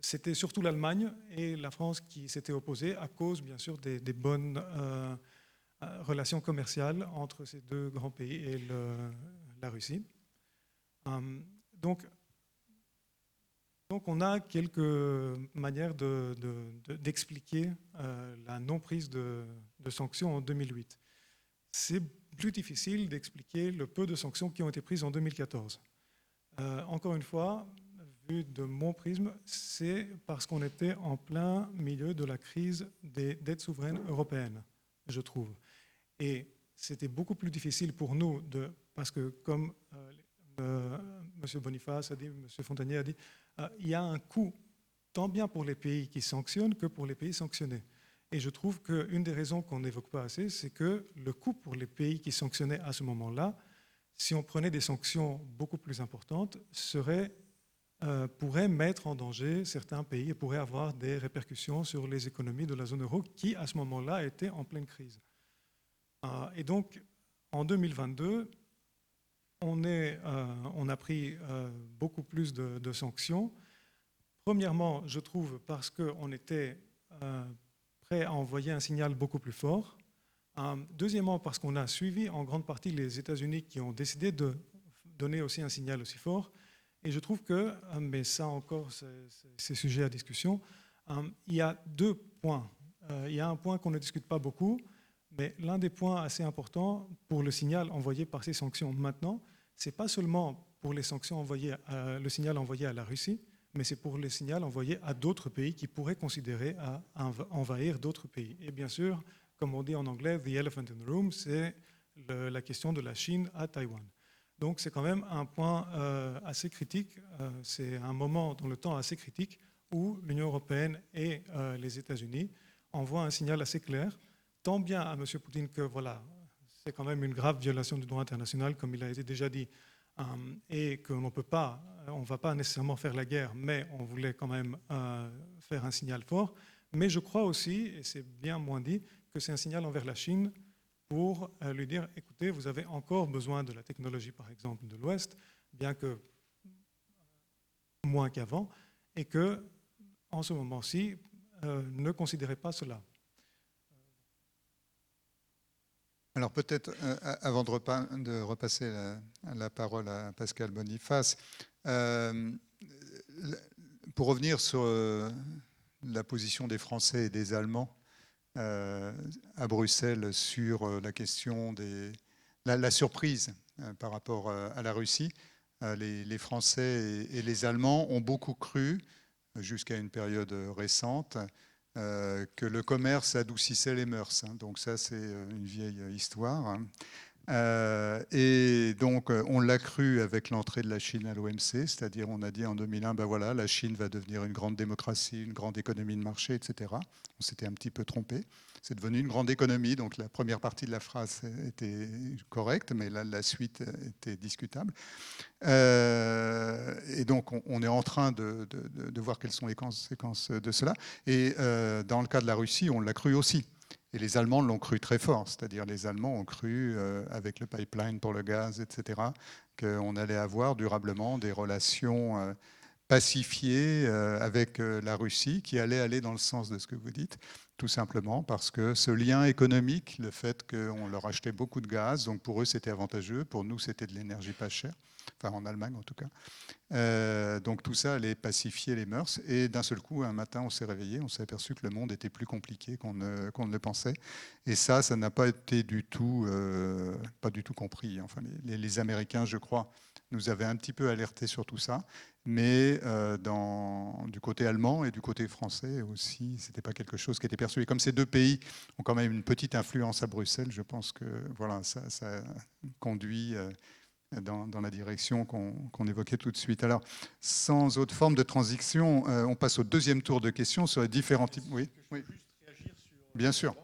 c'était surtout l'Allemagne et la France qui s'étaient opposées à cause, bien sûr, des bonnes relations commerciales entre ces deux grands pays et la Russie. Donc, on a quelques manières d'expliquer la non-prise de sanctions en 2008. C'est plus difficile d'expliquer le peu de sanctions qui ont été prises en 2014. Encore une fois, vu de mon prisme, c'est parce qu'on était en plein milieu de la crise des dettes souveraines européennes, je trouve. Et c'était beaucoup plus difficile pour nous, parce que comme M. Boniface a dit, M. Fontanier a dit, il y a un coût tant bien pour les pays qui sanctionnent que pour les pays sanctionnés. Et je trouve qu'une des raisons qu'on n'évoque pas assez, c'est que le coût pour les pays qui sanctionnaient à ce moment-là, si on prenait des sanctions beaucoup plus importantes, pourrait mettre en danger certains pays et pourrait avoir des répercussions sur les économies de la zone euro qui, à ce moment-là, étaient en pleine crise. Et donc, en 2022, on a pris beaucoup plus de sanctions. Premièrement, je trouve parce qu'on était prêt à envoyer un signal beaucoup plus fort. Deuxièmement, parce qu'on a suivi en grande partie les États-Unis qui ont décidé de donner aussi un signal aussi fort. Et je trouve que, mais ça encore, c'est sujet à discussion, il y a deux points. Il y a un point qu'on ne discute pas beaucoup, mais l'un des points assez importants pour le signal envoyé par ces sanctions maintenant, ce n'est pas seulement pour les sanctions envoyées, le signal envoyé à la Russie, mais c'est pour les signaux envoyés à d'autres pays qui pourraient considérer à envahir d'autres pays. Et bien sûr, comme on dit en anglais, the elephant in the room, c'est la question de la Chine à Taïwan. Donc c'est quand même un point assez critique, c'est un moment dans le temps assez critique où l'Union européenne et les États-Unis envoient un signal assez clair, tant bien à M. Poutine que voilà, c'est quand même une grave violation du droit international, comme il a été déjà dit, et qu'on ne peut pas, on ne va pas nécessairement faire la guerre, mais on voulait quand même faire un signal fort. Mais je crois aussi, et c'est bien moins dit, que c'est un signal envers la Chine pour lui dire, écoutez, vous avez encore besoin de la technologie, par exemple, de l'Ouest, bien que moins qu'avant, et que, en ce moment-ci, ne considérez pas cela. Alors peut-être, avant de repasser la parole à Pascal Boniface, pour revenir sur la position des Français et des Allemands à Bruxelles sur la question la surprise par rapport à la Russie, les Français et les Allemands ont beaucoup cru jusqu'à une période récente, que le commerce adoucissait les mœurs. Donc ça, c'est une vieille histoire. Et donc, on l'a cru avec l'entrée de la Chine à l'OMC, c'est-à-dire on a dit en 2001, ben voilà, la Chine va devenir une grande démocratie, une grande économie de marché, etc. On s'était un petit peu trompé. C'est devenu une grande économie, donc la première partie de la phrase était correcte, mais la suite était discutable. Et donc, on est en train de voir quelles sont les conséquences de cela. Et dans le cas de la Russie, on l'a cru aussi. Et les Allemands l'ont cru très fort, c'est-à-dire les Allemands ont cru, avec le pipeline pour le gaz, etc., qu'on allait avoir durablement des relations pacifiées avec la Russie, qui allaient aller dans le sens de ce que vous dites, tout simplement parce que ce lien économique, le fait qu'on leur achetait beaucoup de gaz, donc pour eux c'était avantageux, pour nous c'était de l'énergie pas chère, enfin en Allemagne en tout cas. Donc tout ça allait pacifier les mœurs. Et d'un seul coup, un matin, on s'est réveillé, on s'est aperçu que le monde était plus compliqué qu'on ne le pensait. Et ça n'a pas été du tout, pas du tout compris. Enfin, les Américains, je crois, nous avaient un petit peu alertés sur tout ça. Mais du côté allemand et du côté français aussi, ce n'était pas quelque chose qui était perçu. Et comme ces deux pays ont quand même une petite influence à Bruxelles, je pense que voilà, ça conduit dans la direction qu'on évoquait tout de suite. Alors, sans autre forme de transition, on passe au deuxième tour de questions sur les différents types. Oui, oui. Bien sûr.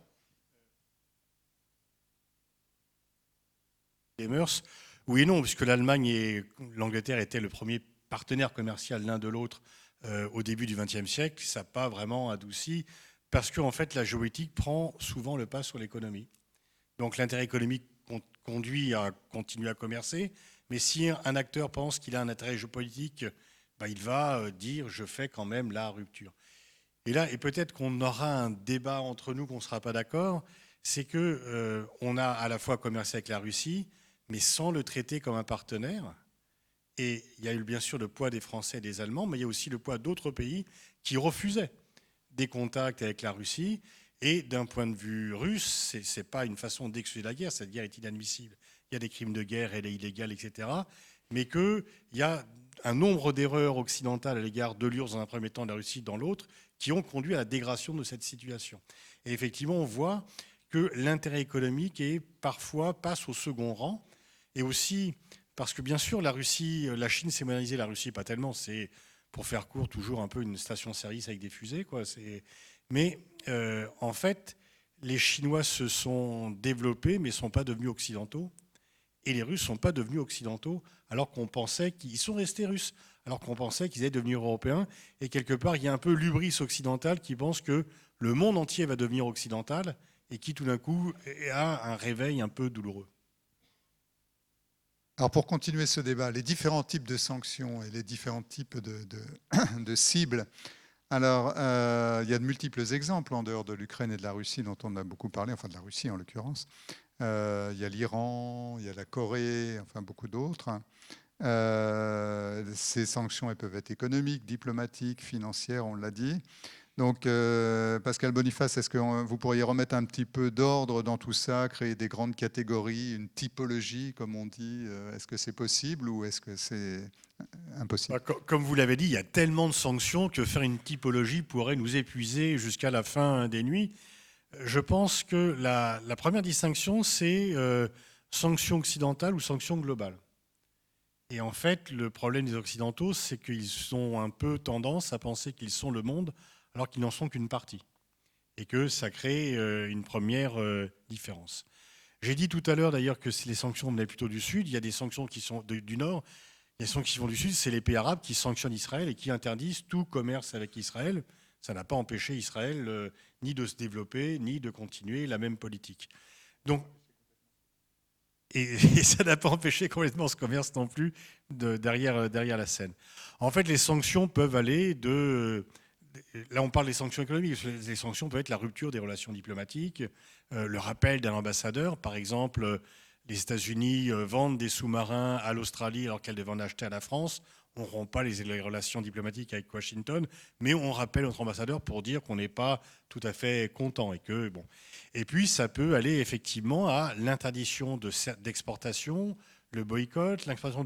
Les mœurs, oui et non, puisque l'Allemagne et l'Angleterre étaient le premier partenaire commercial l'un de l'autre au début du XXe siècle. Ça n'a pas vraiment adouci, parce qu'en fait, la géopolitique prend souvent le pas sur l'économie. Donc l'intérêt économique conduit à continuer à commercer, mais si un acteur pense qu'il a un intérêt géopolitique, il va dire « je fais quand même la rupture ». Et là, et peut-être qu'on aura un débat entre nous qu'on ne sera pas d'accord, c'est qu'on a à la fois commercé avec la Russie, mais sans le traiter comme un partenaire. Et il y a eu bien sûr le poids des Français et des Allemands, mais il y a aussi le poids d'autres pays qui refusaient des contacts avec la Russie. Et d'un point de vue russe, ce n'est pas une façon d'excuser la guerre, cette guerre est inadmissible. Il y a des crimes de guerre, elle est illégale, etc. Mais qu'il y a un nombre d'erreurs occidentales à l'égard de l'URSS dans un premier temps, de la Russie dans l'autre, qui ont conduit à la dégradation de cette situation. Et effectivement, on voit que l'intérêt économique parfois passe au second rang. Et aussi, parce que bien sûr, la Chine s'est modernisée, la Russie pas tellement, c'est, pour faire court, toujours un peu une station-service avec des fusées, quoi. Mais en fait, les Chinois se sont développés, mais ne sont pas devenus occidentaux. Et les Russes ne sont pas devenus occidentaux, alors qu'on pensait qu'ils sont restés russes, alors qu'on pensait qu'ils allaient devenir européens. Et quelque part, il y a un peu l'hubris occidental qui pense que le monde entier va devenir occidental et qui, tout d'un coup, a un réveil un peu douloureux. Alors pour continuer ce débat, les différents types de sanctions et les différents types de cibles. Alors, il y a de multiples exemples en dehors de l'Ukraine et de la Russie dont on a beaucoup parlé, enfin de la Russie en l'occurrence. Il y a l'Iran, il y a la Corée, enfin beaucoup d'autres. Ces sanctions, elles peuvent être économiques, diplomatiques, financières, on l'a dit. Donc, Pascal Boniface, est-ce que vous pourriez remettre un petit peu d'ordre dans tout ça, créer des grandes catégories, une typologie, comme on dit? Est-ce que c'est possible ou est-ce que c'est impossible? Comme vous l'avez dit, il y a tellement de sanctions que faire une typologie pourrait nous épuiser jusqu'à la fin des nuits. Je pense que la première distinction, c'est sanction occidentale ou sanction globale. Et en fait, le problème des Occidentaux, c'est qu'ils ont un peu tendance à penser qu'ils sont le monde, alors qu'ils n'en sont qu'une partie. Et que ça crée une première différence. J'ai dit tout à l'heure d'ailleurs que si les sanctions venaient plutôt du Sud, il y a des sanctions qui sont du Nord, il y a des sanctions qui vont du Sud, c'est les pays arabes qui sanctionnent Israël et qui interdisent tout commerce avec Israël. Ça n'a pas empêché Israël ni de se développer, ni de continuer la même politique. Donc, et ça n'a pas empêché complètement ce commerce non plus derrière la scène. En fait, les sanctions peuvent aller de... Là, on parle des sanctions économiques. Les sanctions peuvent être la rupture des relations diplomatiques, le rappel d'un ambassadeur. Par exemple, les États-Unis vendent des sous-marins à l'Australie alors qu'elles devaient en acheter à la France. On ne rompt pas les relations diplomatiques avec Washington, mais on rappelle notre ambassadeur pour dire qu'on n'est pas tout à fait content. Et puis, ça peut aller effectivement à l'interdiction d'exportation, le boycott, l'interdiction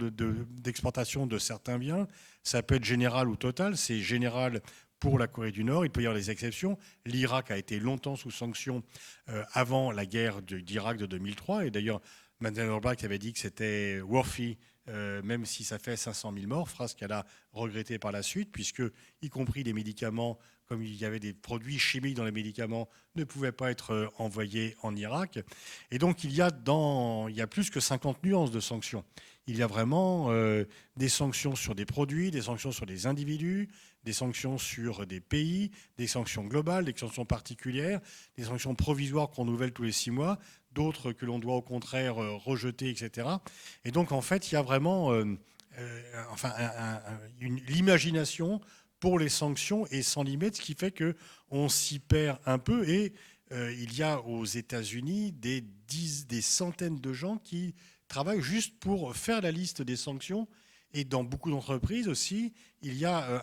d'exportation de certains biens. Ça peut être général ou total. C'est général pour la Corée du Nord. Il peut y avoir des exceptions. L'Irak a été longtemps sous sanctions avant la guerre d'Irak de 2003. Et d'ailleurs, Madeleine Albright avait dit que c'était worthy, même si ça fait 500 000 morts, phrase qu'elle a regrettée par la suite, puisque, y compris les médicaments, comme il y avait des produits chimiques dans les médicaments, ne pouvaient pas être envoyés en Irak. Et donc, il y a plus que 50 nuances de sanctions. Il y a vraiment des sanctions sur des produits, des sanctions sur des individus, des sanctions sur des pays, des sanctions globales, des sanctions particulières, des sanctions provisoires qu'on renouvelle tous les 6 mois, d'autres que l'on doit au contraire rejeter, etc. Et donc, en fait, il y a vraiment l'imagination pour les sanctions et sans limite, ce qui fait qu'on s'y perd un peu. Et il y a aux États-Unis des centaines de gens qui travaillent juste pour faire la liste des sanctions. Et dans beaucoup d'entreprises aussi, il y a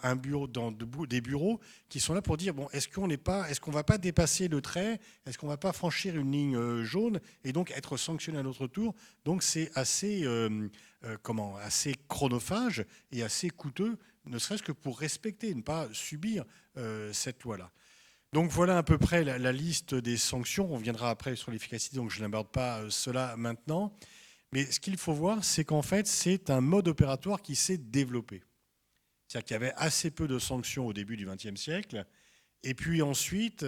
des bureaux qui sont là pour dire bon, est-ce qu'on ne va pas dépasser le trait, est-ce qu'on ne va pas franchir une ligne jaune et donc être sanctionné à notre tour. Donc c'est assez chronophage et assez coûteux, ne serait-ce que pour respecter, ne pas subir cette loi-là. Donc voilà à peu près la liste des sanctions. On viendra après sur l'efficacité, donc je n'aborde pas cela maintenant. Mais ce qu'il faut voir, c'est qu'en fait, c'est un mode opératoire qui s'est développé. C'est-à-dire qu'il y avait assez peu de sanctions au début du XXe siècle. Et puis ensuite,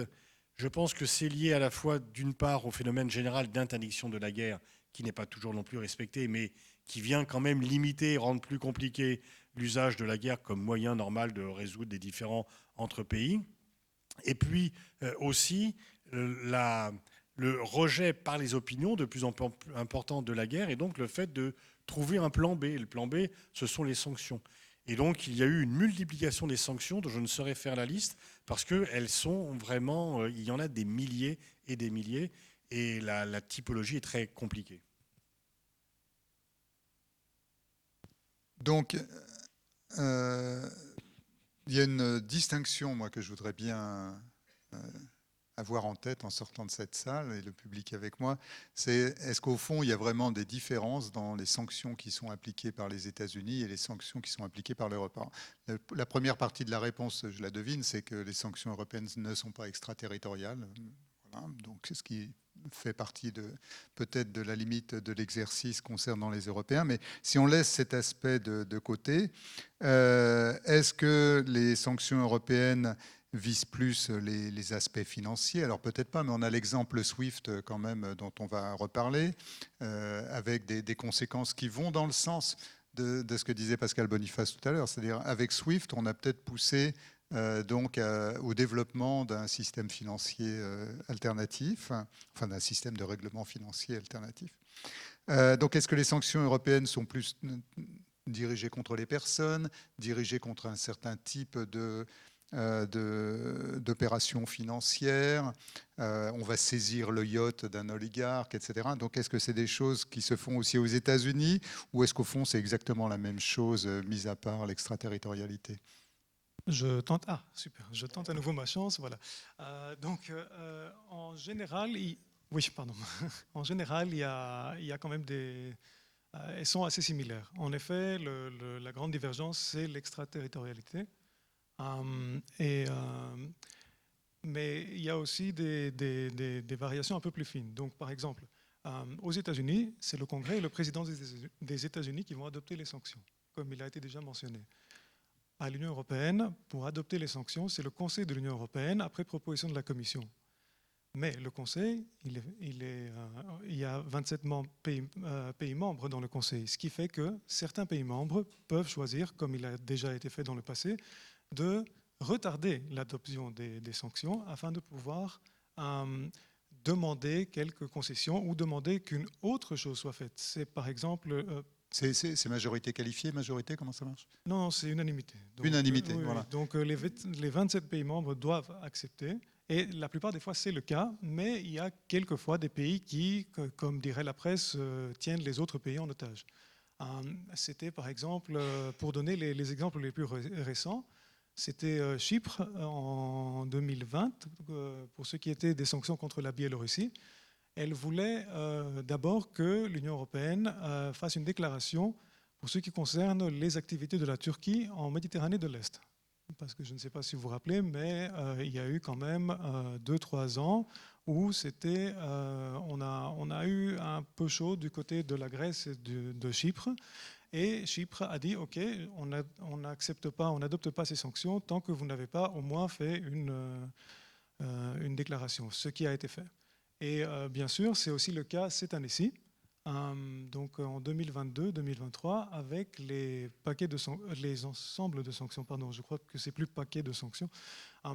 je pense que c'est lié à la fois, d'une part, au phénomène général d'interdiction de la guerre, qui n'est pas toujours non plus respecté, mais qui vient quand même limiter, rendre plus compliqué l'usage de la guerre comme moyen normal de résoudre des différends entre pays. Et puis aussi, le rejet par les opinions de plus en plus important de la guerre et donc le fait de trouver un plan B. Et le plan B, ce sont les sanctions. Et donc, il y a eu une multiplication des sanctions dont je ne saurais faire la liste parce qu'elles sont vraiment... il y en a des milliers et des milliers et la typologie est très compliquée. Donc, il y a une distinction, moi, que je voudrais bien avoir en tête en sortant de cette salle, et le public avec moi, c'est est-ce qu'au fond, il y a vraiment des différences dans les sanctions qui sont appliquées par les États-Unis et les sanctions qui sont appliquées par l'Europe? La première partie de la réponse, je la devine, c'est que les sanctions européennes ne sont pas extraterritoriales. Voilà, donc c'est ce qui fait partie peut-être de la limite de l'exercice concernant les Européens. Mais si on laisse cet aspect de côté, est-ce que les sanctions européennes vise plus les aspects financiers? Alors peut-être pas, mais on a l'exemple SWIFT quand même dont on va reparler, avec des conséquences qui vont dans le sens de ce que disait Pascal Boniface tout à l'heure. C'est-à-dire avec SWIFT, on a peut-être poussé au développement d'un système financier alternatif, enfin d'un système de règlement financier alternatif. Donc est-ce que les sanctions européennes sont plus dirigées contre les personnes, dirigées contre un certain type d'opérations financières, on va saisir le yacht d'un oligarque, etc. Donc est-ce que c'est des choses qui se font aussi aux États-Unis ou est-ce qu'au fond c'est exactement la même chose, mis à part l'extraterritorialité? Je tente à nouveau ma chance. Voilà. En général, en général, il y a quand même elles sont assez similaires. En effet, la grande divergence, c'est l'extraterritorialité. Mais il y a aussi des variations un peu plus fines. Donc, par exemple, aux États-Unis, c'est le Congrès et le président des États-Unis qui vont adopter les sanctions, comme il a été déjà mentionné. À l'Union européenne, pour adopter les sanctions, c'est le Conseil de l'Union européenne après proposition de la Commission. Mais le Conseil, il y a 27 pays membres dans le Conseil, ce qui fait que certains pays membres peuvent choisir, comme il a déjà été fait dans le passé, de retarder l'adoption des sanctions afin de pouvoir demander quelques concessions ou demander qu'une autre chose soit faite. C'est par exemple... C'est majorité qualifiée, majorité, comment ça marche? Non, c'est unanimité. Donc, unanimité, oui, voilà. Donc les 27 pays membres doivent accepter. Et la plupart des fois, c'est le cas, mais il y a quelquefois des pays qui, comme dirait la presse, tiennent les autres pays en otage. C'était par exemple, pour donner les exemples les plus récents, c'était Chypre en 2020, pour ce qui était des sanctions contre la Biélorussie. Elle voulait d'abord que l'Union européenne fasse une déclaration pour ce qui concerne les activités de la Turquie en Méditerranée de l'Est. Parce que je ne sais pas si vous vous rappelez, mais il y a eu quand même 2-3 ans où on a eu un peu chaud du côté de la Grèce et de Chypre. Et Chypre a dit, OK, on n'accepte pas, on n'adopte pas ces sanctions tant que vous n'avez pas au moins fait une déclaration, ce qui a été fait. Et bien sûr, c'est aussi le cas cette année-ci. Donc en 2022-2023, avec les ensembles de sanctions, pardon, je crois que c'est plus paquet de sanctions,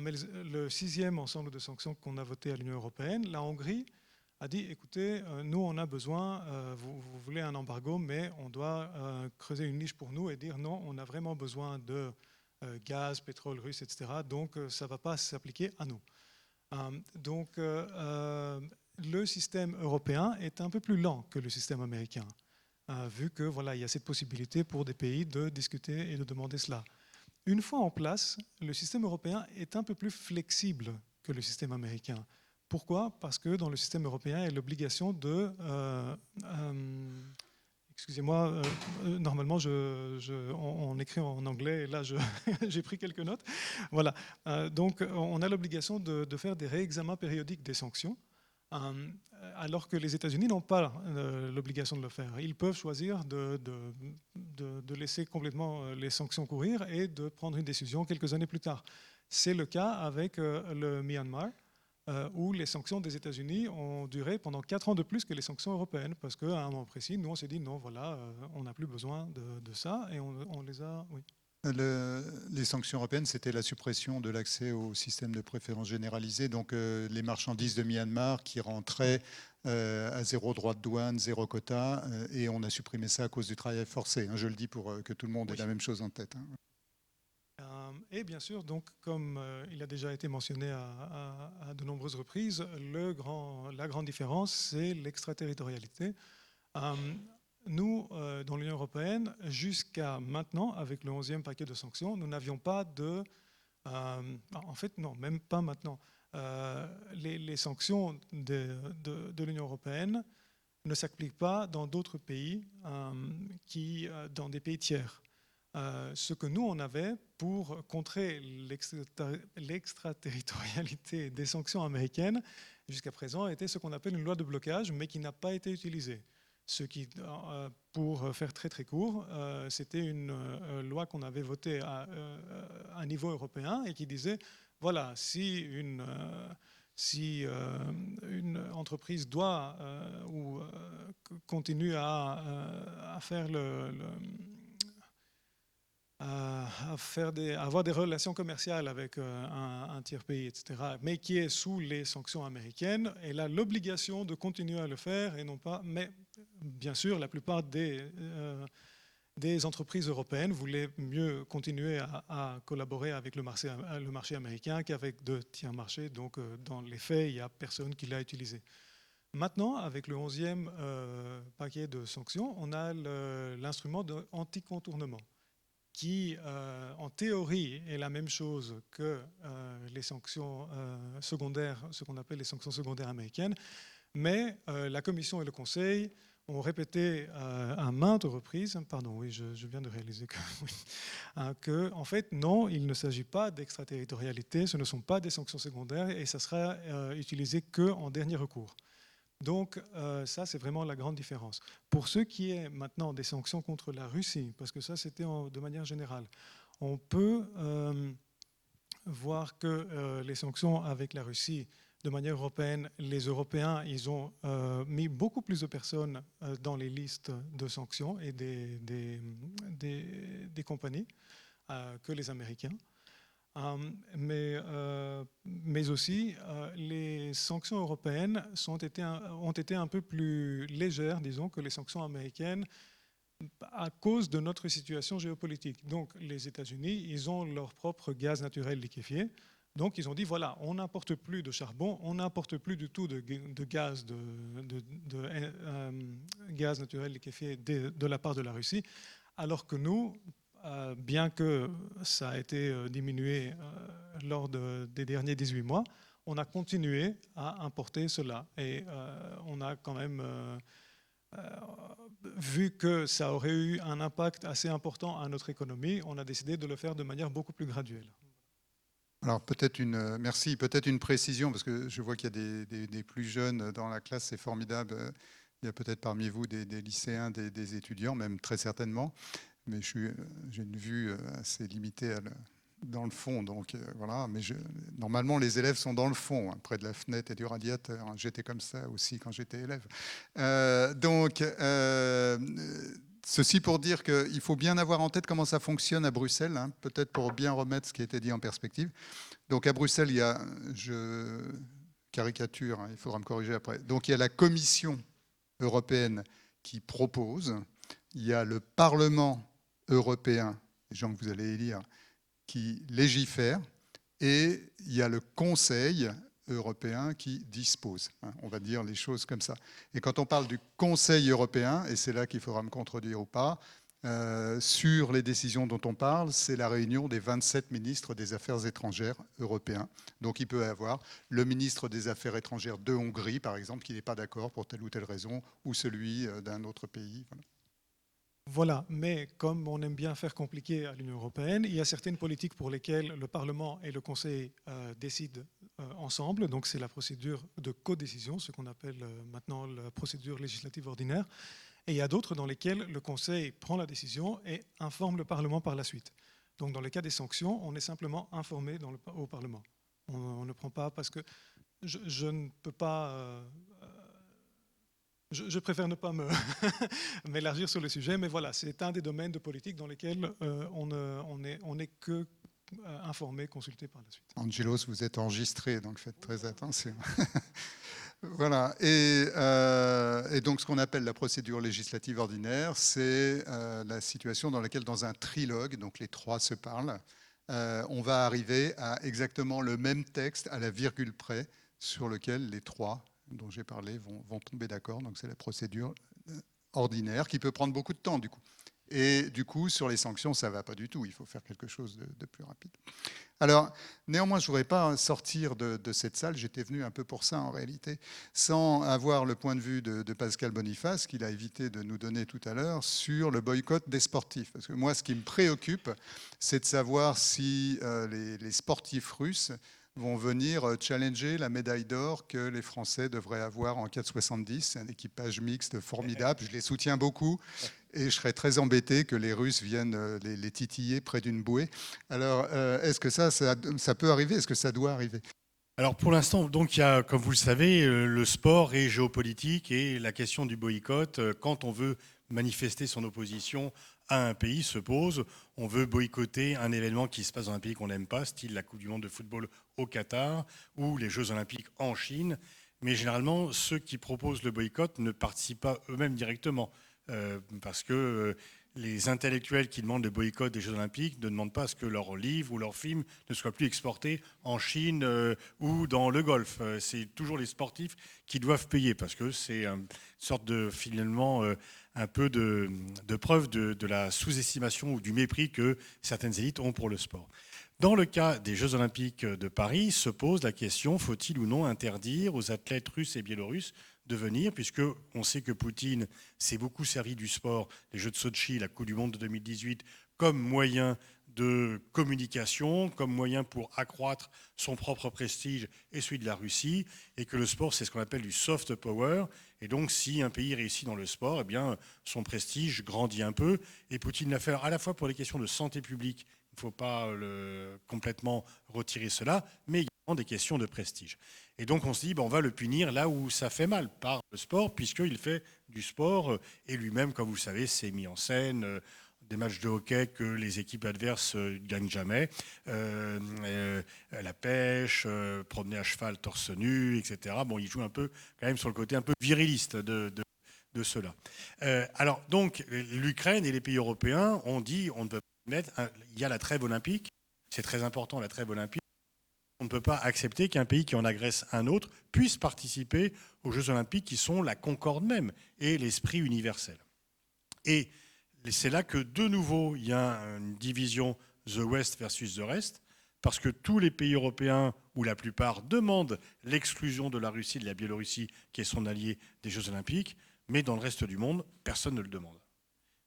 mais le 6e ensemble de sanctions qu'on a voté à l'Union européenne, la Hongrie a dit, écoutez, nous on a besoin, vous voulez un embargo, mais on doit creuser une niche pour nous et dire non, on a vraiment besoin de gaz, pétrole russe, etc. Donc ça ne va pas s'appliquer à nous. Donc le système européen est un peu plus lent que le système américain, vu que voilà, il y a cette possibilité pour des pays de discuter et de demander cela. Une fois en place, le système européen est un peu plus flexible que le système américain. Pourquoi? Parce que dans le système européen, il y a l'obligation de... excusez-moi, normalement on écrit en anglais et là j'ai pris quelques notes. Voilà, donc on a l'obligation de faire des réexamens périodiques des sanctions. Alors que les États-Unis n'ont pas l'obligation de le faire. Ils peuvent choisir de laisser complètement les sanctions courir et de prendre une décision quelques années plus tard. C'est le cas avec le Myanmar, où les sanctions des États-Unis ont duré pendant 4 ans de plus que les sanctions européennes, parce qu'à un moment précis, nous on s'est dit non, voilà, on n'a plus besoin de ça, et on les a... Oui. Les sanctions européennes, c'était la suppression de l'accès au système de préférence généralisée, donc les marchandises de Myanmar qui rentraient à 0 droit de douane, 0 quota, et on a supprimé ça à cause du travail forcé. Je le dis pour que tout le monde ait la même chose en tête. Et bien sûr, donc, comme il a déjà été mentionné à de nombreuses reprises, la grande différence, c'est l'extraterritorialité. Nous, dans l'Union européenne, jusqu'à maintenant, avec le 11e paquet de sanctions, nous n'avions pas de... en fait, non, même pas maintenant. Les sanctions de l'Union européenne ne s'appliquent pas dans d'autres pays, dans des pays tiers. Ce que nous, on avait pour contrer l'extraterritorialité des sanctions américaines, jusqu'à présent, était ce qu'on appelle une loi de blocage, mais qui n'a pas été utilisée. Ce qui, pour faire très très court, c'était une loi qu'on avait votée à un niveau européen et qui disait, voilà, si une entreprise doit ou continue à faire avoir des relations commerciales avec un tiers pays, etc., mais qui est sous les sanctions américaines, elle a l'obligation de continuer à le faire et non pas. Mais bien sûr, la plupart des entreprises européennes voulaient mieux continuer à collaborer avec le marché américain qu'avec de tiers marchés. Donc, dans les faits, il n'y a personne qui l'a utilisé. Maintenant, avec le 11e paquet de sanctions, on a l'instrument d'anti-contournement, qui, en théorie, est la même chose que les sanctions secondaires, ce qu'on appelle les sanctions secondaires américaines, mais la Commission et le Conseil ont répété à maintes reprises, pardon, oui, je viens de réaliser que, en fait, non, il ne s'agit pas d'extraterritorialité, ce ne sont pas des sanctions secondaires et ça sera utilisé qu'en dernier recours. Donc ça, c'est vraiment la grande différence. Pour ce qui est maintenant des sanctions contre la Russie, parce que ça, c'était de manière générale, on peut voir que les sanctions avec la Russie, de manière européenne, les Européens, ils ont mis beaucoup plus de personnes dans les listes de sanctions et des compagnies que les Américains. Mais aussi, les sanctions européennes ont été un peu plus légères, disons, que les sanctions américaines à cause de notre situation géopolitique. Donc, les États-Unis, ils ont leur propre gaz naturel liquéfié. Donc, ils ont dit, voilà, on n'importe plus de charbon, on n'importe plus du tout de gaz, gaz naturel liquéfié de la part de la Russie, alors que nous, bien que ça a été diminué lors des derniers 18 mois, on a continué à importer cela. Et on a quand même vu que ça aurait eu un impact assez important à notre économie, on a décidé de le faire de manière beaucoup plus graduelle. Alors merci, peut-être une précision, parce que je vois qu'il y a des plus jeunes dans la classe, c'est formidable. Il y a peut-être parmi vous des lycéens, des étudiants, même très certainement, mais j'ai une vue assez limitée dans le fond, donc voilà. Mais normalement, les élèves sont dans le fond, hein, près de la fenêtre et du radiateur. J'étais comme ça aussi quand j'étais élève. Ceci pour dire qu'il faut bien avoir en tête comment ça fonctionne à Bruxelles, hein, peut-être pour bien remettre ce qui a été dit en perspective. Donc à Bruxelles, je caricature, hein, il faudra me corriger après. Donc il y a la Commission européenne qui propose, il y a le Parlement européen, les gens que vous allez élire, qui légifère, et il y a le Conseil européen qui dispose. On va dire les choses comme ça. Et quand on parle du Conseil européen, et c'est là qu'il faudra me contredire ou pas, sur les décisions dont on parle, c'est la réunion des 27 ministres des Affaires étrangères européens. Donc il peut y avoir le ministre des Affaires étrangères de Hongrie, par exemple, qui n'est pas d'accord pour telle ou telle raison, ou celui d'un autre pays. Voilà. Voilà, mais comme on aime bien faire compliqué à l'Union européenne, il y a certaines politiques pour lesquelles le Parlement et le Conseil décident ensemble. Donc c'est la procédure de codécision, ce qu'on appelle maintenant la procédure législative ordinaire. Et il y a d'autres dans lesquelles le Conseil prend la décision et informe le Parlement par la suite. Donc dans le cas des sanctions, on est simplement informé au Parlement. On ne prend pas parce que je ne peux pas... Je préfère ne pas m'élargir sur le sujet, mais voilà, c'est un des domaines de politique dans lesquels on n'est que informé, consulté par la suite. Angelos, vous êtes enregistré, donc faites très attention. Voilà. Et donc, ce qu'on appelle la procédure législative ordinaire, c'est la situation dans laquelle, dans un trilogue, donc les trois se parlent, on va arriver à exactement le même texte à la virgule près sur lequel les trois dont j'ai parlé vont tomber d'accord. Donc, c'est la procédure ordinaire qui peut prendre beaucoup de temps, du coup. Et du coup, sur les sanctions, ça ne va pas du tout. Il faut faire quelque chose de plus rapide. Alors, néanmoins, je ne voudrais pas sortir de cette salle, j'étais venu un peu pour ça en réalité, sans avoir le point de vue de Pascal Boniface, qu'il a évité de nous donner tout à l'heure, sur le boycott des sportifs. Parce que moi, ce qui me préoccupe, c'est de savoir si les sportifs russes vont venir challenger la médaille d'or que les Français devraient avoir en 4,70. C'est un équipage mixte formidable, je les soutiens beaucoup. Et je serais très embêté que les Russes viennent les titiller près d'une bouée. Alors, est-ce que ça peut arriver? Est-ce que ça doit arriver? Alors pour l'instant, donc il y a, comme vous le savez, le sport est géopolitique et la question du boycott, quand on veut manifester son opposition à un pays, se pose. On veut boycotter un événement qui se passe dans un pays qu'on n'aime pas, style la Coupe du monde de football au Qatar ou les Jeux olympiques en Chine. Mais généralement, ceux qui proposent le boycott ne participent pas eux-mêmes directement. Parce que les intellectuels qui demandent le boycott des Jeux Olympiques ne demandent pas à ce que leurs livres ou leurs films ne soient plus exportés en Chine ou dans le Golfe. C'est toujours les sportifs qui doivent payer parce que c'est une sorte de, finalement, un peu de preuve de la sous-estimation ou du mépris que certaines élites ont pour le sport. Dans le cas des Jeux Olympiques de Paris, se pose la question, faut-il ou non interdire aux athlètes russes et biélorusses de venir, puisqu'on sait que Poutine s'est beaucoup servi du sport, les Jeux de Sotchi, la Coupe du monde de 2018, comme moyen de communication, comme moyen pour accroître son propre prestige et celui de la Russie, et que le sport, c'est ce qu'on appelle du soft power. Et donc, si un pays réussit dans le sport, eh bien, son prestige grandit un peu. Et Poutine l'a fait à la fois pour les questions de santé publique, il ne faut pas complètement retirer cela, mais également des questions de prestige. Et donc on se dit, on va le punir là où ça fait mal, par le sport, puisqu'il fait du sport, et lui-même, comme vous le savez, s'est mis en scène des matchs de hockey que les équipes adverses ne gagnent jamais, la pêche, promener à cheval torse nu, etc. Bon, il joue un peu quand même sur le côté un peu viriliste de cela. Alors donc l'Ukraine et les pays européens ont dit, on ne peut pas mettre, il y a la trêve olympique, c'est très important la trêve olympique. On ne peut pas accepter qu'un pays qui en agresse un autre puisse participer aux Jeux Olympiques qui sont la concorde même et l'esprit universel. Et c'est là que, de nouveau, il y a une division The West versus the Rest, parce que tous les pays européens, ou la plupart, demandent l'exclusion de la Russie et de la Biélorussie, qui est son allié des Jeux Olympiques, mais dans le reste du monde, personne ne le demande.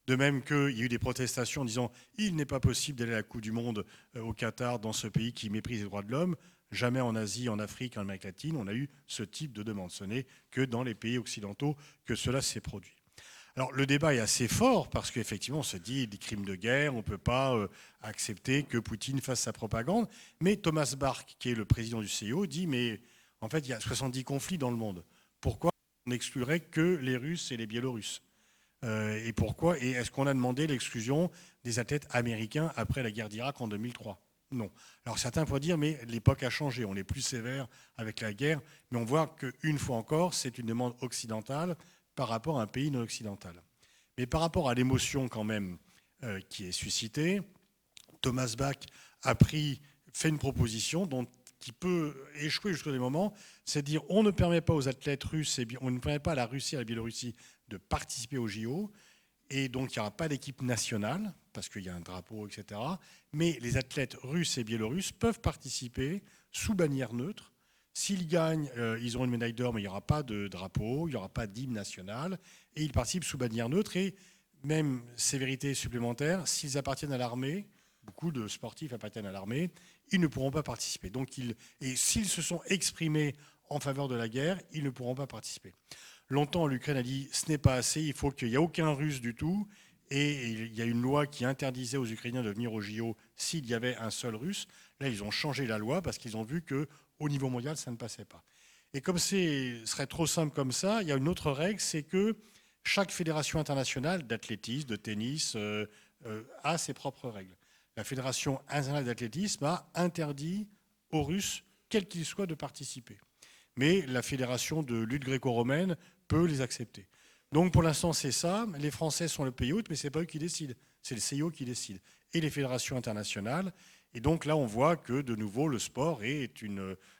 De même qu'il y a eu des protestations en disant « il n'est pas possible d'aller à la Coupe du Monde au Qatar, dans ce pays qui méprise les droits de l'homme ». Jamais en Asie, en Afrique, en Amérique latine, on a eu ce type de demande. Ce n'est que dans les pays occidentaux que cela s'est produit. Alors le débat est assez fort parce qu'effectivement on se dit des crimes de guerre, on ne peut pas accepter que Poutine fasse sa propagande. Mais Thomas Bach, qui est le président du CIO, dit mais en fait il y a 70 conflits dans le monde. Pourquoi on n'exclurait que les Russes et les Biélorusses et pourquoi ? Et est-ce qu'on a demandé l'exclusion des athlètes américains après la guerre d'Irak en 2003 ? Non. Alors certains pourraient dire mais l'époque a changé, on est plus sévère avec la guerre, mais on voit qu'une fois encore c'est une demande occidentale par rapport à un pays non occidental. Mais par rapport à l'émotion quand même qui est suscitée, Thomas Bach a fait une proposition qui peut échouer jusqu'à des moments, c'est de dire on ne permet pas aux athlètes russes, on ne permet pas à la Russie et à la Biélorussie de participer aux JO, et donc il n'y aura pas d'équipe nationale, parce qu'il y a un drapeau, etc. Mais les athlètes russes et biélorusses peuvent participer sous bannière neutre. S'ils gagnent, ils auront une médaille d'or, mais il n'y aura pas de drapeau, il n'y aura pas d'hymne national, et ils participent sous bannière neutre. Et même sévérité supplémentaire, s'ils appartiennent à l'armée, beaucoup de sportifs appartiennent à l'armée, ils ne pourront pas participer. Et s'ils se sont exprimés en faveur de la guerre, ils ne pourront pas participer. Longtemps, l'Ukraine a dit ce n'est pas assez, il faut qu'il n'y ait aucun Russe du tout. Et il y a une loi qui interdisait aux Ukrainiens de venir au JO s'il y avait un seul Russe. Là, ils ont changé la loi parce qu'ils ont vu qu'au niveau mondial, ça ne passait pas. Et comme ce serait trop simple comme ça, il y a une autre règle, c'est que chaque fédération internationale d'athlétisme, de tennis, a ses propres règles. La Fédération internationale d'athlétisme a interdit aux Russes, quels qu'ils soient, de participer. Mais la Fédération de lutte gréco-romaine peut les accepter. Donc pour l'instant, c'est ça. Les Français sont le pays hôte, mais ce n'est pas eux qui décident. C'est le CIO qui décide. Et les fédérations internationales. Et donc là, on voit que de nouveau, le sport est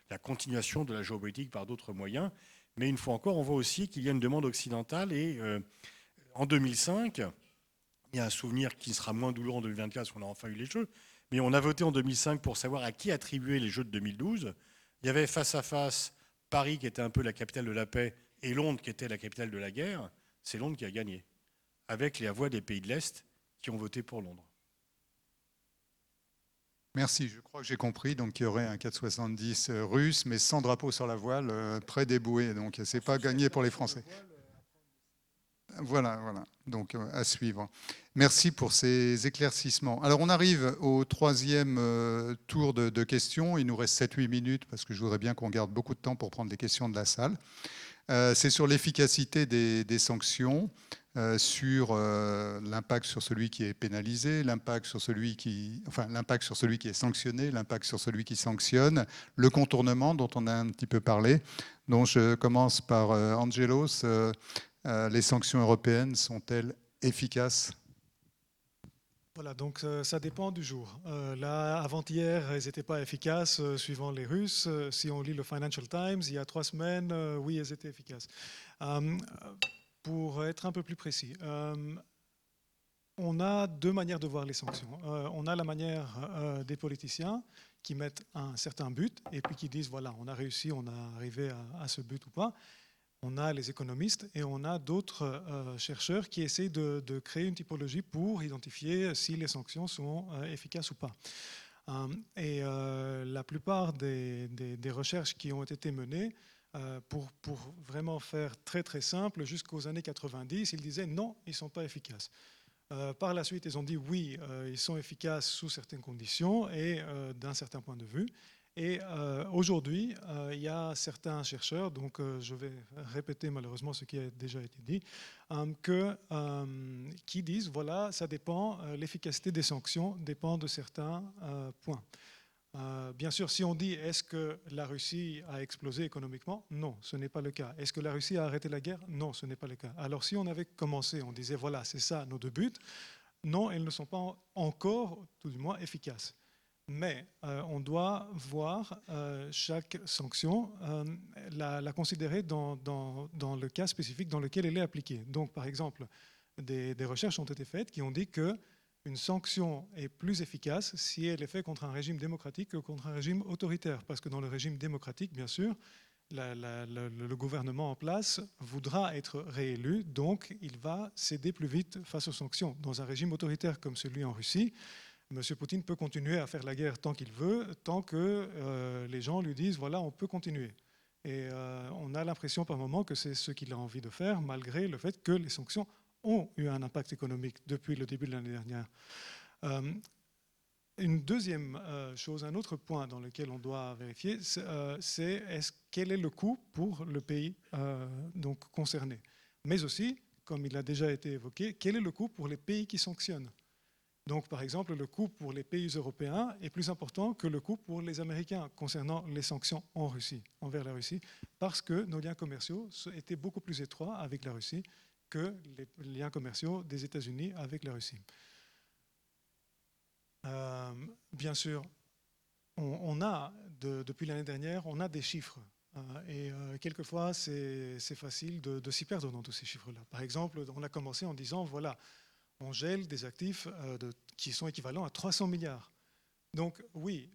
la continuation de la géopolitique par d'autres moyens. Mais une fois encore, on voit aussi qu'il y a une demande occidentale. Et en 2005, il y a un souvenir qui sera moins douloureux en 2024 parce qu'on a enfin eu les Jeux. Mais on a voté en 2005 pour savoir à qui attribuer les Jeux de 2012. Il y avait face à face Paris, qui était un peu la capitale de la paix, et Londres, qui était la capitale de la guerre. C'est Londres qui a gagné, avec les voix des pays de l'Est qui ont voté pour Londres. Merci, je crois que j'ai compris. Donc il y aurait un 470 russe, mais sans drapeau sur la voile, près des bouées. Donc ce n'est pas gagné pour les Français. Voilà. Donc à suivre. Merci pour ces éclaircissements. Alors on arrive au troisième tour de questions. Il nous reste 7-8 minutes parce que je voudrais bien qu'on garde beaucoup de temps pour prendre les questions de la salle. C'est sur l'efficacité des sanctions, sur l'impact sur celui qui est pénalisé, l'impact sur celui qui est sanctionné, l'impact sur celui qui sanctionne, le contournement dont on a un petit peu parlé. Donc je commence par Angelos. Les sanctions européennes sont-elles efficaces ? Voilà, donc ça dépend du jour. Là, avant-hier, elles n'étaient pas efficaces suivant les Russes. Si on lit le Financial Times, il y a 3 semaines, oui, elles étaient efficaces. Pour être un peu plus précis, on a 2 manières de voir les sanctions. On a la manière des politiciens qui mettent un certain but et puis qui disent, voilà, on a réussi, on a arrivé à ce but ou pas. On a les économistes et on a d'autres chercheurs qui essaient de créer une typologie pour identifier si les sanctions sont efficaces ou pas. Et la plupart des recherches qui ont été menées, pour vraiment faire très très simple, jusqu'aux années 90, ils disaient non, ils ne sont pas efficaces. Par la suite, ils ont dit oui, ils sont efficaces sous certaines conditions et d'un certain point de vue. Et aujourd'hui, il y a certains chercheurs, donc je vais répéter malheureusement ce qui a déjà été dit, qui disent voilà, ça dépend, l'efficacité des sanctions dépend de certains points. Bien sûr, si on dit est-ce que la Russie a explosé économiquement? Non, ce n'est pas le cas. Est-ce que la Russie a arrêté la guerre? Non, ce n'est pas le cas. Alors si on avait commencé, on disait voilà, c'est ça nos 2 buts, non, elles ne sont pas encore, tout du moins, efficaces. Mais on doit voir chaque sanction, la considérer dans le cas spécifique dans lequel elle est appliquée. Donc, par exemple, des recherches ont été faites qui ont dit que une sanction est plus efficace si elle est faite contre un régime démocratique que contre un régime autoritaire. Parce que dans le régime démocratique, bien sûr, le gouvernement en place voudra être réélu, donc il va céder plus vite face aux sanctions. Dans un régime autoritaire comme celui en Russie, M. Poutine peut continuer à faire la guerre tant qu'il veut, tant que les gens lui disent « voilà, on peut continuer ». Et on a l'impression par moment que c'est ce qu'il a envie de faire, malgré le fait que les sanctions ont eu un impact économique depuis le début de l'année dernière. Une deuxième chose, un autre point dans lequel on doit vérifier, c'est quel est le coût pour le pays donc concerné. Mais aussi, comme il a déjà été évoqué, quel est le coût pour les pays qui sanctionnent. Donc, par exemple, le coût pour les pays européens est plus important que le coût pour les Américains concernant les sanctions en Russie, envers la Russie, parce que nos liens commerciaux étaient beaucoup plus étroits avec la Russie que les liens commerciaux des États-Unis avec la Russie. Bien sûr, depuis l'année dernière, on a des chiffres. Et quelquefois, c'est facile de s'y perdre dans tous ces chiffres-là. Par exemple, on a commencé en disant, voilà, on gèle des actifs qui sont équivalents à 300 milliards. Donc oui,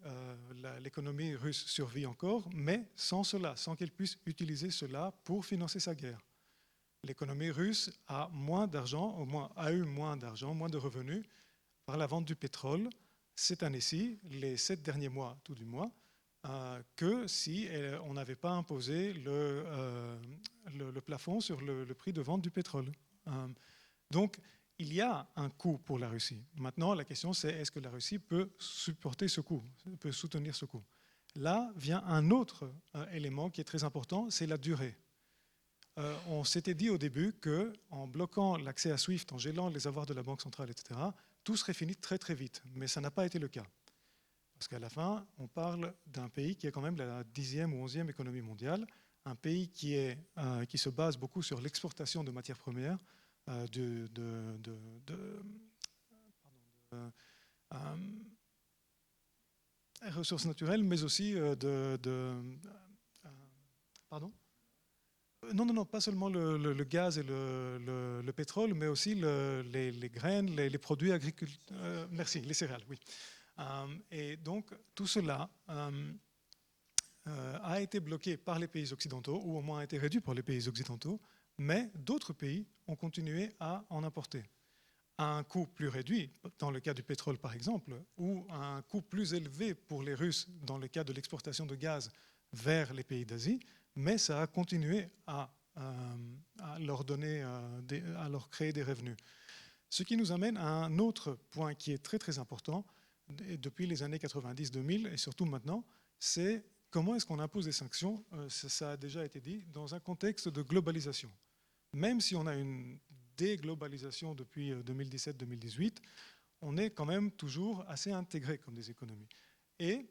l'économie russe survit encore, mais sans cela, sans qu'elle puisse utiliser cela pour financer sa guerre. L'économie russe a moins d'argent, au moins a eu moins d'argent, moins de revenus par la vente du pétrole cette année-ci, les 7 derniers mois, tout du moins, que si on n'avait pas imposé le plafond sur le prix de vente du pétrole. Donc, il y a un coût pour la Russie. Maintenant, la question c'est est-ce que la Russie peut supporter ce coût, peut soutenir ce coût. Là vient un autre élément qui est très important, c'est la durée. On s'était dit au début qu'en bloquant l'accès à SWIFT, en gelant les avoirs de la Banque centrale, etc., tout serait fini très très vite. Mais ça n'a pas été le cas. Parce qu'à la fin, on parle d'un pays qui est quand même la 10e ou 11e économie mondiale, un pays qui se base beaucoup sur l'exportation de matières premières, ressources naturelles, mais aussi pardon ? Non, pas seulement le gaz et le pétrole, mais aussi les graines, les produits agricoles. Merci, les céréales, oui. Et donc, tout cela a été bloqué par les pays occidentaux, ou au moins a été réduit par les pays occidentaux, mais d'autres pays ont continué à en importer. À un coût plus réduit, dans le cas du pétrole par exemple, ou à un coût plus élevé pour les Russes dans le cas de l'exportation de gaz vers les pays d'Asie, mais ça a continué à leur créer des revenus. Ce qui nous amène à un autre point qui est très très important, depuis les années 90-2000 et surtout maintenant, c'est comment est-ce qu'on impose des sanctions, ça a déjà été dit, dans un contexte de globalisation. Même si on a une déglobalisation depuis 2017-2018, on est quand même toujours assez intégré comme des économies. Et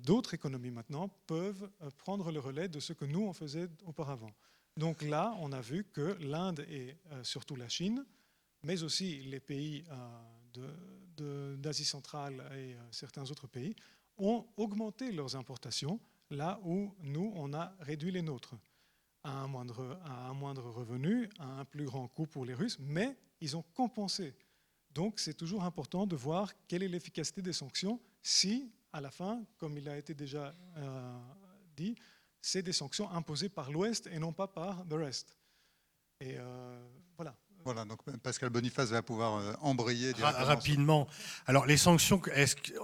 d'autres économies maintenant peuvent prendre le relais de ce que nous on faisait auparavant. Donc là, on a vu que l'Inde et surtout la Chine, mais aussi les pays d'Asie centrale et certains autres pays, ont augmenté leurs importations là où nous, on a réduit les nôtres à un moindre revenu, à un plus grand coût pour les Russes, mais ils ont compensé. Donc c'est toujours important de voir quelle est l'efficacité des sanctions si, à la fin, comme il a été déjà dit, c'est des sanctions imposées par l'Ouest et non pas par the rest. Et voilà. Voilà, donc Pascal Boniface va pouvoir embrayer rapidement. Alors les sanctions,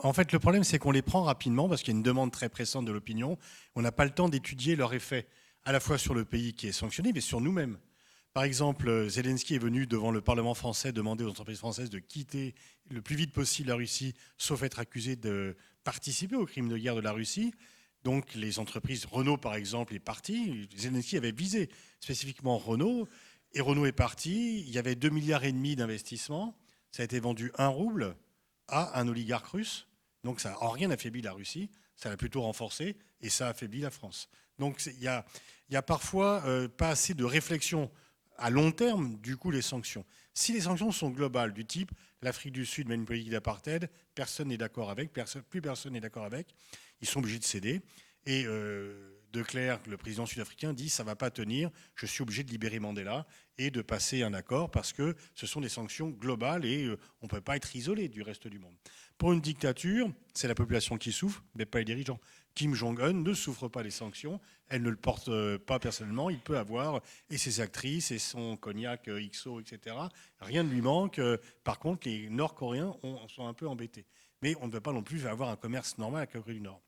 en fait le problème c'est qu'on les prend rapidement parce qu'il y a une demande très pressante de l'opinion. On n'a pas le temps d'étudier leur effet, à la fois sur le pays qui est sanctionné, mais sur nous-mêmes. Par exemple, Zelensky est venu devant le Parlement français demander aux entreprises françaises de quitter le plus vite possible la Russie, sauf être accusé de participer aux crimes de guerre de la Russie. Donc les entreprises, Renault par exemple, est parti. Zelensky avait visé spécifiquement Renault. Et Renault est parti, il y avait 2,5 milliards d'investissements, ça a été vendu 1 rouble à un oligarque russe. Donc ça n'a en rien affaibli la Russie, ça l'a plutôt renforcé et ça a affaibli la France. Donc il y a parfois pas assez de réflexion à long terme du coup les sanctions. Si les sanctions sont globales du type l'Afrique du Sud mène une politique d'apartheid, personne n'est d'accord avec, plus personne n'est d'accord avec, ils sont obligés de céder. Et De Klerk, le président sud-africain, dit ça ne va pas tenir, je suis obligé de libérer Mandela et de passer un accord parce que ce sont des sanctions globales et on ne peut pas être isolé du reste du monde. Pour une dictature, c'est la population qui souffre, mais pas les dirigeants. Kim Jong-un ne souffre pas des sanctions, elle ne le porte pas personnellement, il peut avoir et ses actrices et son cognac XO, etc. Rien ne lui manque. Par contre, les Nord-Coréens sont un peu embêtés. Mais on ne peut pas non plus avoir un commerce normal avec la Corée du Nord.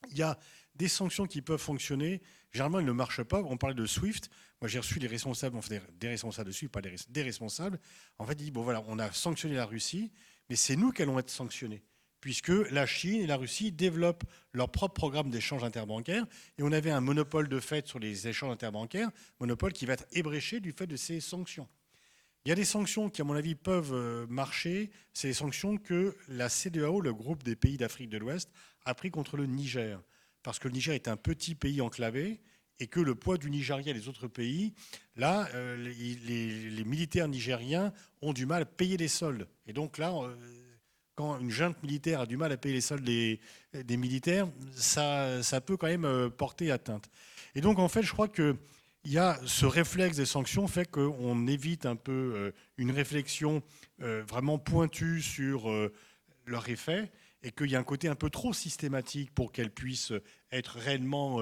Il y a des sanctions qui peuvent fonctionner. Généralement, elles ne marchent pas. On parlait de SWIFT. Moi, j'ai reçu des responsables, enfin des responsables de SWIFT, pas des responsables. En fait, ils disent, bon voilà, on a sanctionné la Russie, mais c'est nous qui allons être sanctionnés, puisque la Chine et la Russie développent leur propre programme d'échange interbancaire, et on avait un monopole de fait sur les échanges interbancaires, monopole qui va être ébréché du fait de ces sanctions. Il y a des sanctions qui, à mon avis, peuvent marcher. C'est les sanctions que la CEDEAO, le groupe des pays d'Afrique de l'Ouest, a pris contre le Niger. Parce que le Niger est un petit pays enclavé et que le poids du Nigeria et des autres pays, là, les militaires nigériens ont du mal à payer les soldes. Et donc là, quand une junte militaire a du mal à payer les soldes des militaires, ça peut quand même porter atteinte. Et donc, en fait, je crois que il y a ce réflexe des sanctions fait qu'on évite un peu une réflexion vraiment pointue sur leur effet et qu'il y a un côté un peu trop systématique pour qu'elles puissent être réellement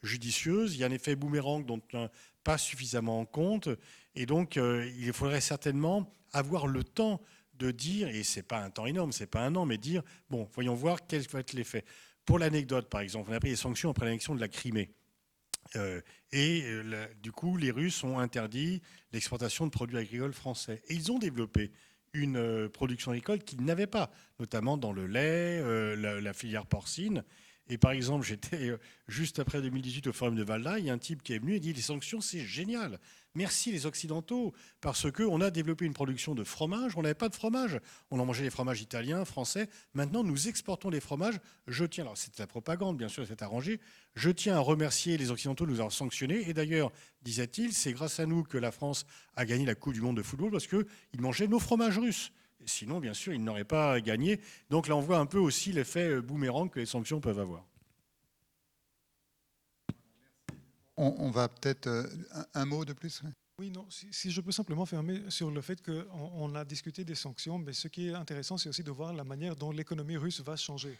judicieuses. Il y a un effet boomerang dont on n'a pas suffisamment en compte. Et donc, il faudrait certainement avoir le temps de dire, et ce n'est pas un temps énorme, ce n'est pas un an, mais dire, bon, voyons voir quel va être l'effet. Pour l'anecdote, par exemple, on a pris des sanctions après l'annexion de la Crimée. Du coup, les Russes ont interdit l'exportation de produits agricoles français. Et ils ont développé une production agricole qu'ils n'avaient pas, notamment dans le lait, la filière porcine. Et par exemple, j'étais juste après 2018 au Forum de Valda, il y a un type qui est venu et dit « Les sanctions, c'est génial. Merci les Occidentaux, parce qu'on a développé une production de fromage, on n'avait pas de fromage. On en mangeait des fromages italiens, français. Maintenant, nous exportons des fromages. Je tiens, alors c'est de la propagande, bien sûr, c'est arrangé. Je tiens à remercier les Occidentaux de nous avoir sanctionnés. Et d'ailleurs, disait-il, c'est grâce à nous que la France a gagné la Coupe du Monde de football, parce qu'ils mangeaient nos fromages russes. Et sinon, bien sûr, ils n'auraient pas gagné. Donc là, on voit un peu aussi l'effet boomerang que les sanctions peuvent avoir. On va peut-être un mot de plus. Oui, non, si je peux simplement fermer sur le fait qu'on a discuté des sanctions, mais ce qui est intéressant, c'est aussi de voir la manière dont l'économie russe va changer.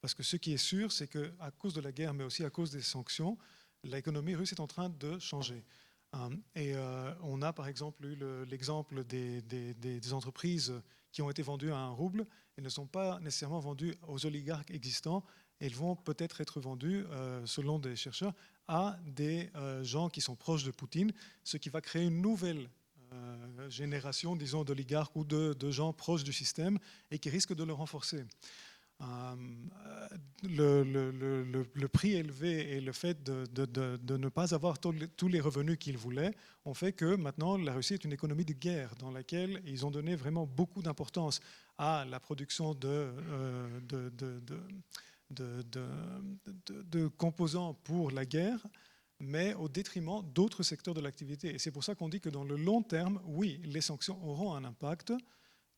Parce que ce qui est sûr, c'est qu'à cause de la guerre, mais aussi à cause des sanctions, l'économie russe est en train de changer. Et on a par exemple eu l'exemple des entreprises qui ont été vendues à 1 rouble et ne sont pas nécessairement vendues aux oligarques existants. Elles vont peut-être être vendues, selon des chercheurs, à des gens qui sont proches de Poutine, ce qui va créer une nouvelle génération, disons, d'oligarques ou de gens proches du système et qui risque de le renforcer. Le prix élevé et le fait de ne pas avoir tous les revenus qu'ils voulaient ont fait que maintenant la Russie est une économie de guerre dans laquelle ils ont donné vraiment beaucoup d'importance à la production de composants pour la guerre, mais au détriment d'autres secteurs de l'activité. Et c'est pour ça qu'on dit que dans le long terme, oui, les sanctions auront un impact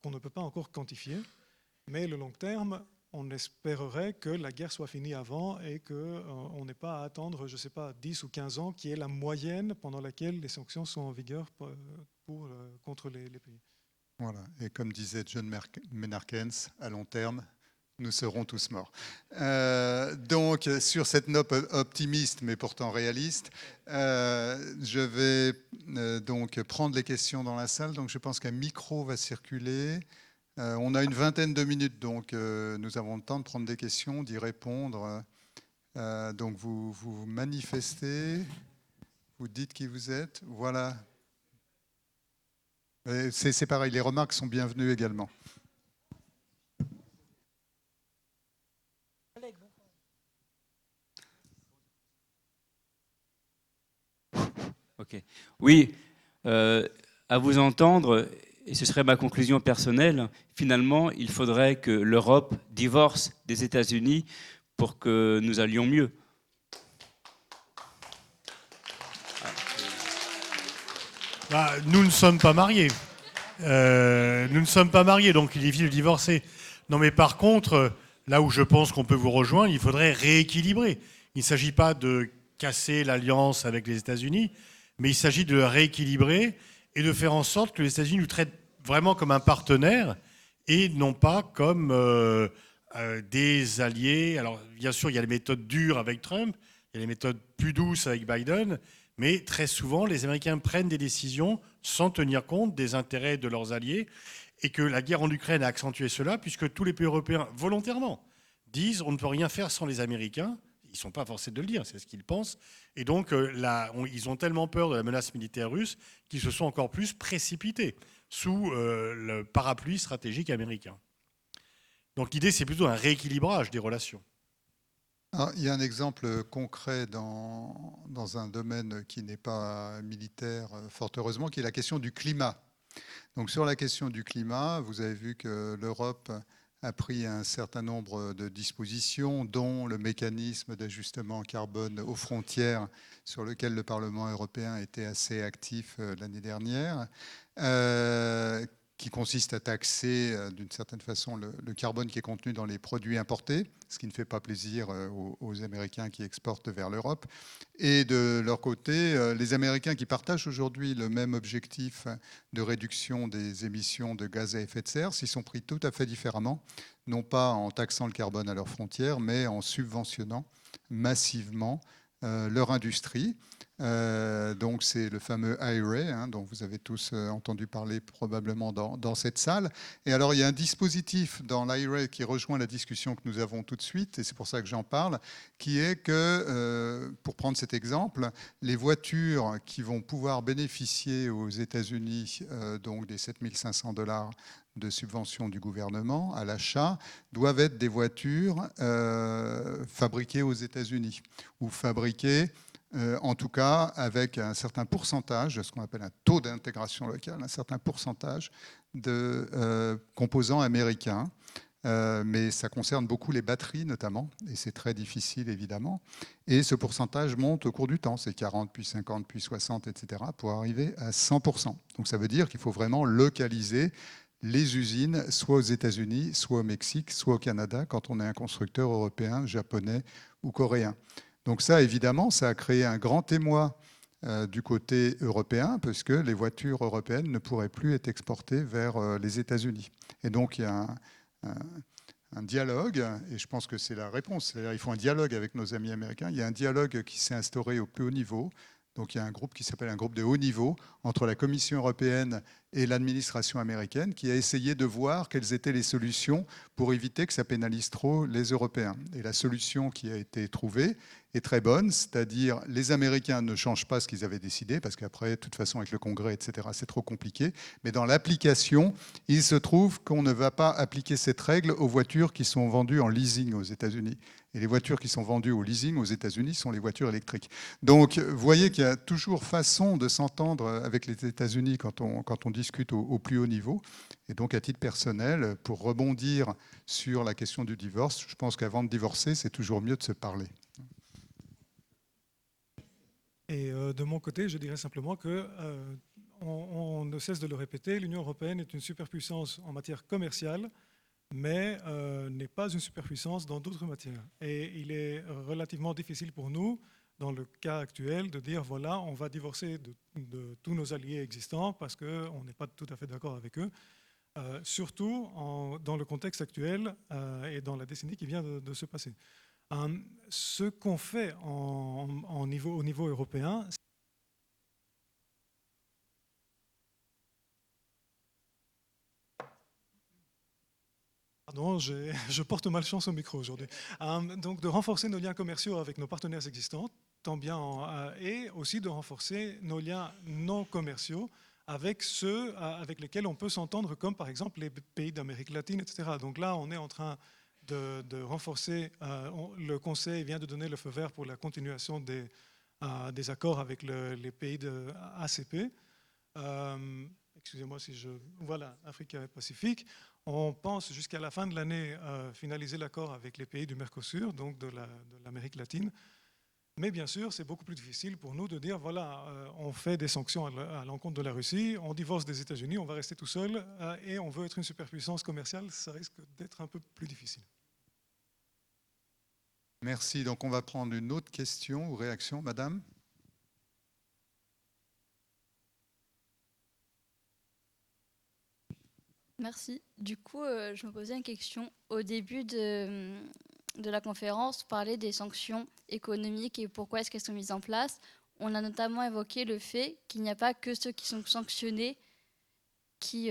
qu'on ne peut pas encore quantifier, mais le long terme, on espérerait que la guerre soit finie avant et qu'on n'ait pas à attendre, je ne sais pas, 10 ou 15 ans, qui est la moyenne pendant laquelle les sanctions sont en vigueur contre les pays. Voilà. Et comme disait John Menarkens, à long terme, nous serons tous morts. Donc, sur cette note optimiste, mais pourtant réaliste, je vais donc prendre les questions dans la salle. Donc, je pense qu'un micro va circuler. On a une vingtaine de minutes, donc nous avons le temps de prendre des questions, d'y répondre. Donc, vous manifestez, vous dites qui vous êtes. Voilà. C'est pareil, les remarques sont bienvenues également. Ok. Oui, à vous entendre, et ce serait ma conclusion personnelle, finalement, il faudrait que l'Europe divorce des États-Unis pour que nous allions mieux. Nous ne sommes pas mariés. Nous ne sommes pas mariés, donc il est difficile de divorcer. Non, mais par contre, là où je pense qu'on peut vous rejoindre, il faudrait rééquilibrer. Il ne s'agit pas de casser l'alliance avec les États-Unis, mais il s'agit de la rééquilibrer et de faire en sorte que les États-Unis nous traitent vraiment comme un partenaire et non pas comme des alliés. Alors, bien sûr, il y a les méthodes dures avec Trump, il y a les méthodes plus douces avec Biden, mais très souvent, les Américains prennent des décisions sans tenir compte des intérêts de leurs alliés, et que la guerre en Ukraine a accentué cela, puisque tous les pays européens, volontairement, disent on ne peut rien faire sans les Américains. Ils ne sont pas forcés de le dire, c'est ce qu'ils pensent. Et donc, ils ont tellement peur de la menace militaire russe qu'ils se sont encore plus précipités sous le parapluie stratégique américain. Donc l'idée, c'est plutôt un rééquilibrage des relations. Alors, il y a un exemple concret dans un domaine qui n'est pas militaire, fort heureusement, qui est la question du climat. Donc sur la question du climat, vous avez vu que l'Europe a pris un certain nombre de dispositions, dont le mécanisme d'ajustement carbone aux frontières, sur lequel le Parlement européen était assez actif l'année dernière, qui consiste à taxer d'une certaine façon le carbone qui est contenu dans les produits importés, ce qui ne fait pas plaisir aux Américains qui exportent vers l'Europe. Et de leur côté, les Américains qui partagent aujourd'hui le même objectif de réduction des émissions de gaz à effet de serre s'y sont pris tout à fait différemment, non pas en taxant le carbone à leurs frontières, mais en subventionnant massivement leur industrie. Donc c'est le fameux IRA, dont vous avez tous entendu parler probablement dans cette salle. Et alors il y a un dispositif dans l'IRA qui rejoint la discussion que nous avons tout de suite, et c'est pour ça que j'en parle, qui est que, pour prendre cet exemple, les voitures qui vont pouvoir bénéficier aux États-Unis donc des 7 500 $ de subvention du gouvernement à l'achat doivent être des voitures fabriquées aux États-Unis ou fabriquées en tout cas avec un certain pourcentage, ce qu'on appelle un taux d'intégration locale, un certain pourcentage de composants américains. Mais ça concerne beaucoup les batteries notamment, et c'est très difficile évidemment. Et ce pourcentage monte au cours du temps, c'est 40, puis 50, puis 60, etc., pour arriver à 100%. Donc ça veut dire qu'il faut vraiment localiser les usines, soit aux États-Unis, soit au Mexique, soit au Canada, quand on est un constructeur européen, japonais ou coréen. Donc ça, évidemment, ça a créé un grand émoi du côté européen, parce que les voitures européennes ne pourraient plus être exportées vers les États-Unis. Et donc il y a un dialogue, et je pense que c'est la réponse. C'est-à-dire qu'il faut un dialogue avec nos amis américains. Il y a un dialogue qui s'est instauré au plus haut niveau. Donc il y a un groupe qui s'appelle un groupe de haut niveau entre la Commission européenne et l'administration américaine qui a essayé de voir quelles étaient les solutions pour éviter que ça pénalise trop les Européens. Et la solution qui a été trouvée est très bonne, c'est-à-dire les Américains ne changent pas ce qu'ils avaient décidé, parce qu'après, de toute façon, avec le Congrès, etc., c'est trop compliqué. Mais dans l'application, il se trouve qu'on ne va pas appliquer cette règle aux voitures qui sont vendues en leasing aux États-Unis. Et les voitures qui sont vendues au leasing aux États-Unis sont les voitures électriques. Donc, vous voyez qu'il y a toujours façon de s'entendre avec les États-Unis quand on discute au plus haut niveau. Et donc, à titre personnel, pour rebondir sur la question du divorce, je pense qu'avant de divorcer, c'est toujours mieux de se parler. Et de mon côté, je dirais simplement que on ne cesse de le répéter, l'Union européenne est une superpuissance en matière commerciale, mais n'est pas une superpuissance dans d'autres matières. Et il est relativement difficile pour nous, dans le cas actuel, de dire voilà, on va divorcer de tous nos alliés existants parce qu'on n'est pas tout à fait d'accord avec eux, surtout dans le contexte actuel et dans la décennie qui vient de se passer. Ce qu'on fait au niveau européen, pardon, je porte malchance au micro aujourd'hui. Donc de renforcer nos liens commerciaux avec nos partenaires existants, tant bien et aussi de renforcer nos liens non commerciaux avec ceux avec lesquels on peut s'entendre, comme par exemple les pays d'Amérique latine, etc. Donc là, on est en train de renforcer. Le Conseil vient de donner le feu vert pour la continuation des accords avec les pays de ACP. Excusez-moi si je... Voilà, Afrique et Pacifique. On pense jusqu'à la fin de l'année finaliser l'accord avec les pays du Mercosur, donc de l'Amérique latine. Mais bien sûr, c'est beaucoup plus difficile pour nous de dire, voilà, on fait des sanctions à l'encontre de la Russie, on divorce des États-Unis, on va rester tout seul et on veut être une superpuissance commerciale, ça risque d'être un peu plus difficile. Merci. Donc on va prendre une autre question ou réaction, madame. Merci. Du coup, je me posais une question. Au début de la conférence, on parlait des sanctions économiques et pourquoi est-ce qu'elles sont mises en place. On a notamment évoqué le fait qu'il n'y a pas que ceux qui sont sanctionnés qui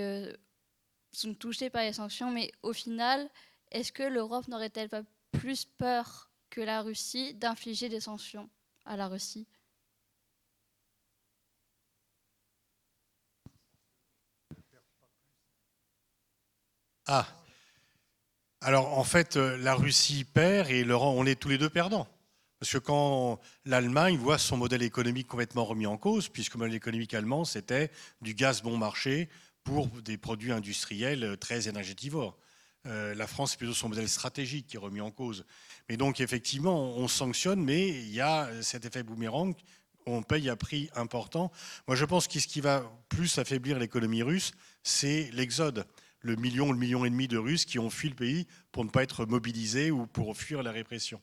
sont touchés par les sanctions, mais au final, est-ce que l'Europe n'aurait-elle pas plus peur que la Russie d'infliger des sanctions à la Russie? Ah, alors en fait, la Russie perd et on est tous les deux perdants. Parce que quand l'Allemagne voit son modèle économique complètement remis en cause, puisque le modèle économique allemand, c'était du gaz bon marché pour des produits industriels très énergétivores. La France, c'est plutôt son modèle stratégique qui est remis en cause. Mais donc, effectivement, on sanctionne, mais il y a cet effet boomerang, on paye à prix important. Moi, je pense que ce qui va plus affaiblir l'économie russe, c'est l'exode. Le million et demi de Russes qui ont fui le pays pour ne pas être mobilisés ou pour fuir la répression.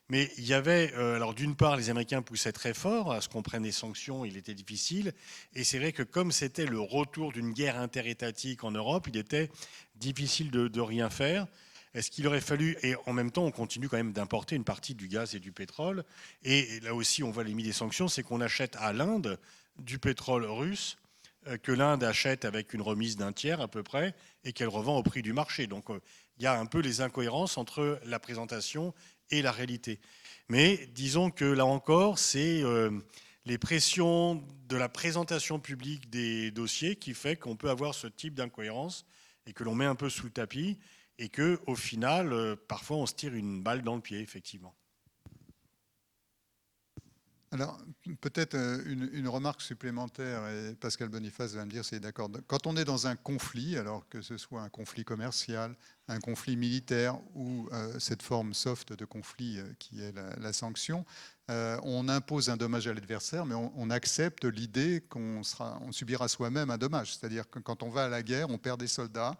Mais il y avait, alors d'une part, les Américains poussaient très fort à ce qu'on prenne des sanctions, il était difficile. Et c'est vrai que comme c'était le retour d'une guerre interétatique en Europe, il était difficile de rien faire. Est-ce qu'il aurait fallu, et en même temps, on continue quand même d'importer une partie du gaz et du pétrole. Et là aussi, on voit les limites des sanctions, c'est qu'on achète à l'Inde du pétrole russe que l'Inde achète avec une remise d'un tiers à peu près et qu'elle revend au prix du marché. Donc il y a un peu les incohérences entre la présentation et la réalité. Mais disons que là encore, c'est les pressions de la présentation publique des dossiers qui fait qu'on peut avoir ce type d'incohérence et que l'on met un peu sous le tapis et qu'au final, parfois, on se tire une balle dans le pied, effectivement. Alors, peut-être une remarque supplémentaire, et Pascal Boniface va me dire si c'est d'accord. Quand on est dans un conflit, alors que ce soit un conflit commercial, un conflit militaire ou cette forme soft de conflit qui est la sanction, on impose un dommage à l'adversaire, mais on accepte l'idée qu'on subira soi-même un dommage. C'est-à-dire que quand on va à la guerre, on perd des soldats.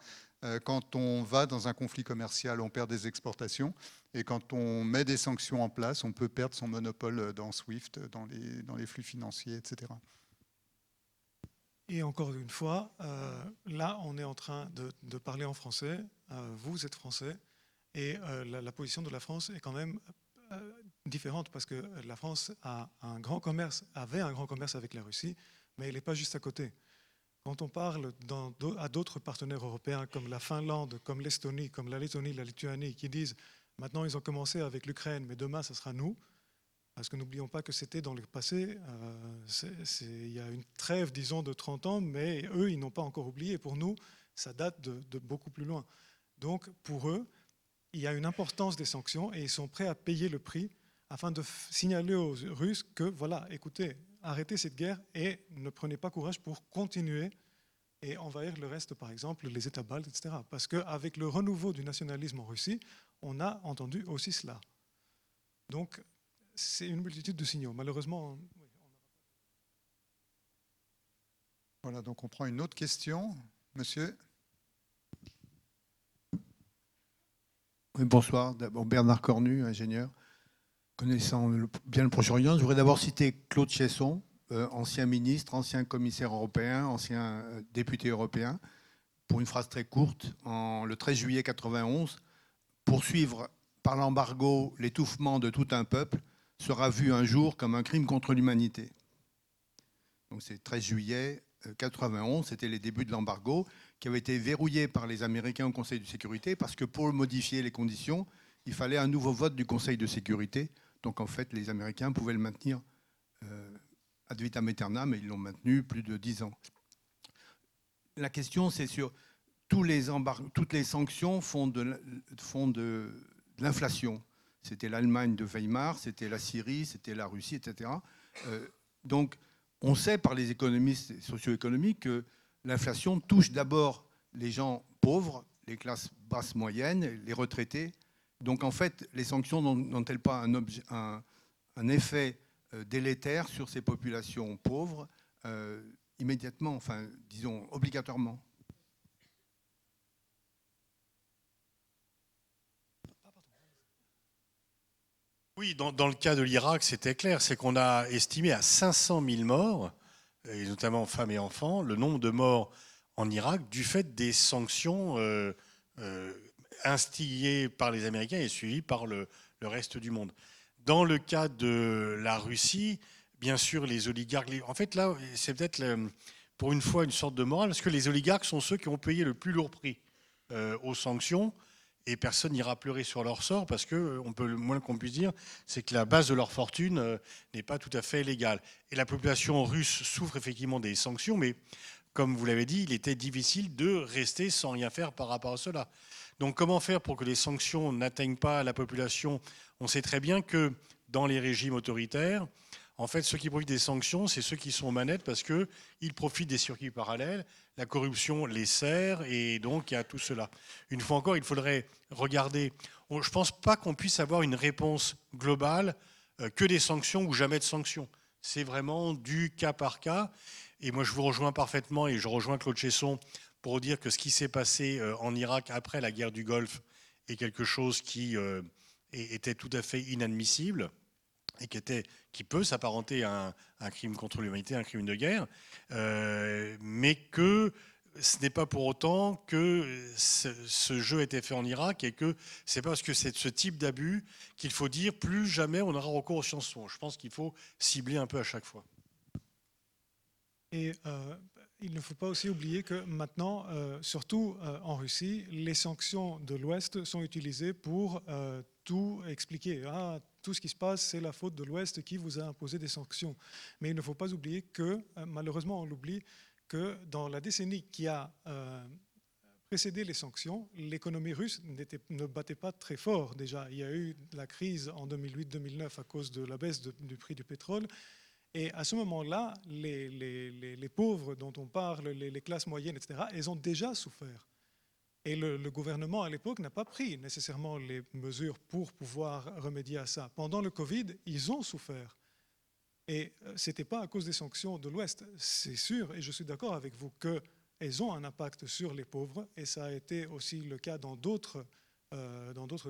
Quand on va dans un conflit commercial, on perd des exportations. Et quand on met des sanctions en place, on peut perdre son monopole dans SWIFT, dans les flux financiers, etc. Et encore une fois, là, on est en train de parler en français. Vous êtes français. Et la position de la France est quand même différente parce que la France avait un grand commerce avec la Russie, mais elle n'est pas juste à côté. Quand on parle à d'autres partenaires européens comme la Finlande, comme l'Estonie, comme la Lettonie, la Lituanie, qui disent maintenant ils ont commencé avec l'Ukraine, mais demain ce sera nous, parce que n'oublions pas que c'était dans le passé, il y a une trêve, disons, de 30 ans, mais eux, ils n'ont pas encore oublié. Pour nous, ça date de beaucoup plus loin. Donc pour eux, il y a une importance des sanctions et ils sont prêts à payer le prix afin de signaler aux Russes que, voilà, écoutez, arrêtez cette guerre et ne prenez pas courage pour continuer et envahir le reste, par exemple, les États baltes, etc. Parce qu'avec le renouveau du nationalisme en Russie, on a entendu aussi cela. Donc, c'est une multitude de signaux. Malheureusement, Voilà, donc on prend une autre question. Monsieur. Oui, bonsoir. D'abord Bernard Cornu, ingénieur. Connaissant bien le Proche-Orient, je voudrais d'abord citer Claude Chesson, ancien ministre, ancien commissaire européen, ancien député européen, pour une phrase très courte, le 13 juillet 1991, poursuivre par l'embargo l'étouffement de tout un peuple sera vu un jour comme un crime contre l'humanité. Donc c'est 13 juillet 1991, c'était les débuts de l'embargo, qui avait été verrouillé par les Américains au Conseil de sécurité, parce que pour modifier les conditions, il fallait un nouveau vote du Conseil de sécurité. Donc en fait, les Américains pouvaient le maintenir ad vitam aeternam, mais ils l'ont maintenu plus de 10 ans. La question, c'est sur toutes les sanctions font de l'inflation. C'était l'Allemagne de Weimar, c'était la Syrie, c'était la Russie, etc. Donc on sait par les économistes socio-économiques que l'inflation touche d'abord les gens pauvres, les classes basses moyennes, les retraités. Donc en fait, les sanctions n'ont-elles pas un effet délétère sur ces populations pauvres immédiatement, enfin disons obligatoirement? Oui, dans le cas de l'Irak, c'était clair, c'est qu'on a estimé à 500 000 morts, et notamment femmes et enfants, le nombre de morts en Irak du fait des sanctions instigées par les Américains et suivies par le reste du monde. Dans le cas de la Russie, bien sûr, les oligarques... En fait, là, c'est peut-être pour une fois une sorte de morale, parce que les oligarques sont ceux qui ont payé le plus lourd prix aux sanctions, et personne n'ira pleurer sur leur sort, parce que le moins qu'on puisse dire, c'est que la base de leur fortune n'est pas tout à fait légale. Et la population russe souffre effectivement des sanctions, mais comme vous l'avez dit, il était difficile de rester sans rien faire par rapport à cela. Donc comment faire pour que les sanctions n'atteignent pas la population? On sait très bien que dans les régimes autoritaires, en fait, ceux qui profitent des sanctions, c'est ceux qui sont aux manettes parce qu'ils profitent des circuits parallèles, la corruption les sert, et donc il y a tout cela. Une fois encore, il faudrait regarder. Je ne pense pas qu'on puisse avoir une réponse globale que des sanctions ou jamais de sanctions. C'est vraiment du cas par cas. Et moi, je vous rejoins parfaitement, et je rejoins Claude Chesson pour dire que ce qui s'est passé en Irak après la guerre du Golfe est quelque chose qui était tout à fait inadmissible et qui peut s'apparenter à un crime contre l'humanité, un crime de guerre, mais que ce n'est pas pour autant que ce jeu a été fait en Irak, et que c'est pas parce que c'est ce type d'abus qu'il faut dire plus jamais on aura recours aux sanctions. Je pense qu'il faut cibler un peu à chaque fois. Et il ne faut pas aussi oublier que maintenant, surtout en Russie, les sanctions de l'Ouest sont utilisées pour tout expliquer. Ah, tout ce qui se passe, c'est la faute de l'Ouest qui vous a imposé des sanctions. Mais il ne faut pas oublier que, malheureusement, on l'oublie, que dans la décennie qui a précédé les sanctions, l'économie russe ne battait pas très fort déjà. Il y a eu la crise en 2008-2009 à cause de la baisse du prix du pétrole. Et à ce moment-là, les pauvres dont on parle, les classes moyennes, etc., elles ont déjà souffert. Et le gouvernement, à l'époque, n'a pas pris nécessairement les mesures pour pouvoir remédier à ça. Pendant le Covid, ils ont souffert. Et ce n'était pas à cause des sanctions de l'Ouest, c'est sûr, et je suis d'accord avec vous, qu'elles ont un impact sur les pauvres, et ça a été aussi le cas dans d'autres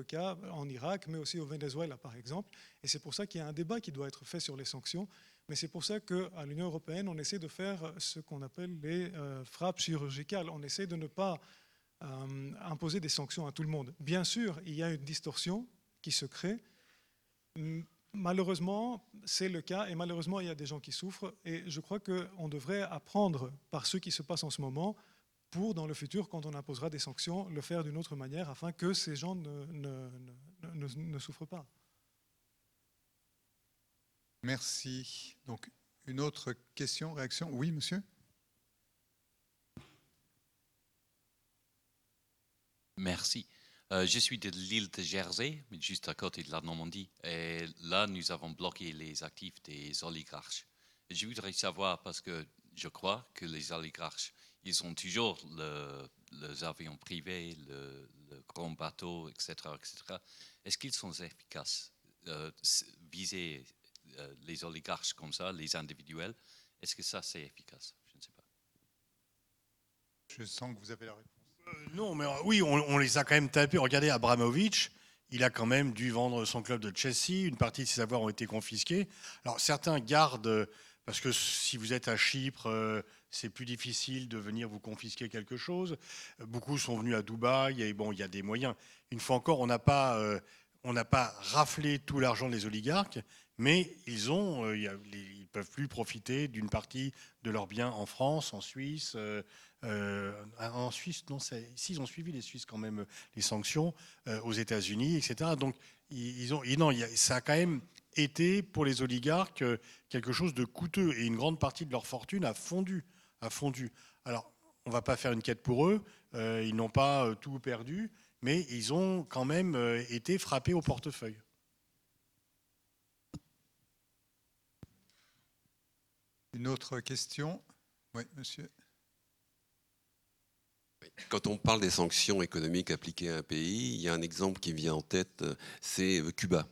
cas, en Irak, mais aussi au Venezuela, par exemple. Et c'est pour ça qu'il y a un débat qui doit être fait sur les sanctions. Mais c'est pour ça qu'à l'Union européenne, on essaie de faire ce qu'on appelle les frappes chirurgicales. On essaie de ne pas imposer des sanctions à tout le monde. Bien sûr, il y a une distorsion qui se crée. Malheureusement, c'est le cas, et malheureusement, il y a des gens qui souffrent. Et je crois qu'on devrait apprendre par ce qui se passe en ce moment pour, dans le futur, quand on imposera des sanctions, le faire d'une autre manière afin que ces gens ne souffrent pas. Merci. Donc, une autre question, réaction? Oui, monsieur? Merci. Je suis de l'île de Jersey, juste à côté de la Normandie. Et là, nous avons bloqué les actifs des oligarches. Je voudrais savoir, parce que je crois que les oligarches, ils ont toujours les avions privés, le grand bateau, etc. etc. Est-ce qu'ils sont efficaces? Viser les oligarches comme ça, les individuels, est-ce que ça, c'est efficace? Je ne sais pas. Je sens que vous avez la réponse. Non, mais oui, on les a quand même tapés. Regardez, Abramovich, il a quand même dû vendre son club de Chelsea. Une partie de ses avoirs ont été confisqués. Alors, certains gardent, parce que si vous êtes à Chypre, c'est plus difficile de venir vous confisquer quelque chose. Beaucoup sont venus à Dubaï, et bon, il y a des moyens. Une fois encore, on n'a pas raflé tout l'argent des oligarques, mais ils peuvent plus profiter d'une partie de leurs biens en France, en Suisse. En Suisse, non, si, ils ont suivi les Suisses quand même, les sanctions, aux États-Unis, etc. Donc, ça a quand même été pour les oligarques quelque chose de coûteux, et une grande partie de leur fortune a fondu. Alors, on ne va pas faire une quête pour eux, ils n'ont pas tout perdu, mais ils ont quand même été frappés au portefeuille. Une autre question? Oui, monsieur. Quand on parle des sanctions économiques appliquées à un pays, il y a un exemple qui me vient en tête, c'est Cuba.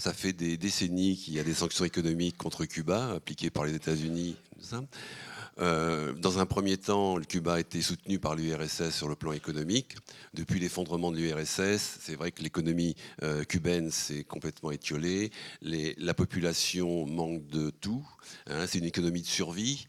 Ça fait des décennies qu'il y a des sanctions économiques contre Cuba, appliquées par les États-Unis. Dans un premier temps, le Cuba a été soutenu par l'URSS sur le plan économique. Depuis l'effondrement de l'URSS, c'est vrai que l'économie cubaine s'est complètement étiolée. La population manque de tout. Hein, c'est une économie de survie.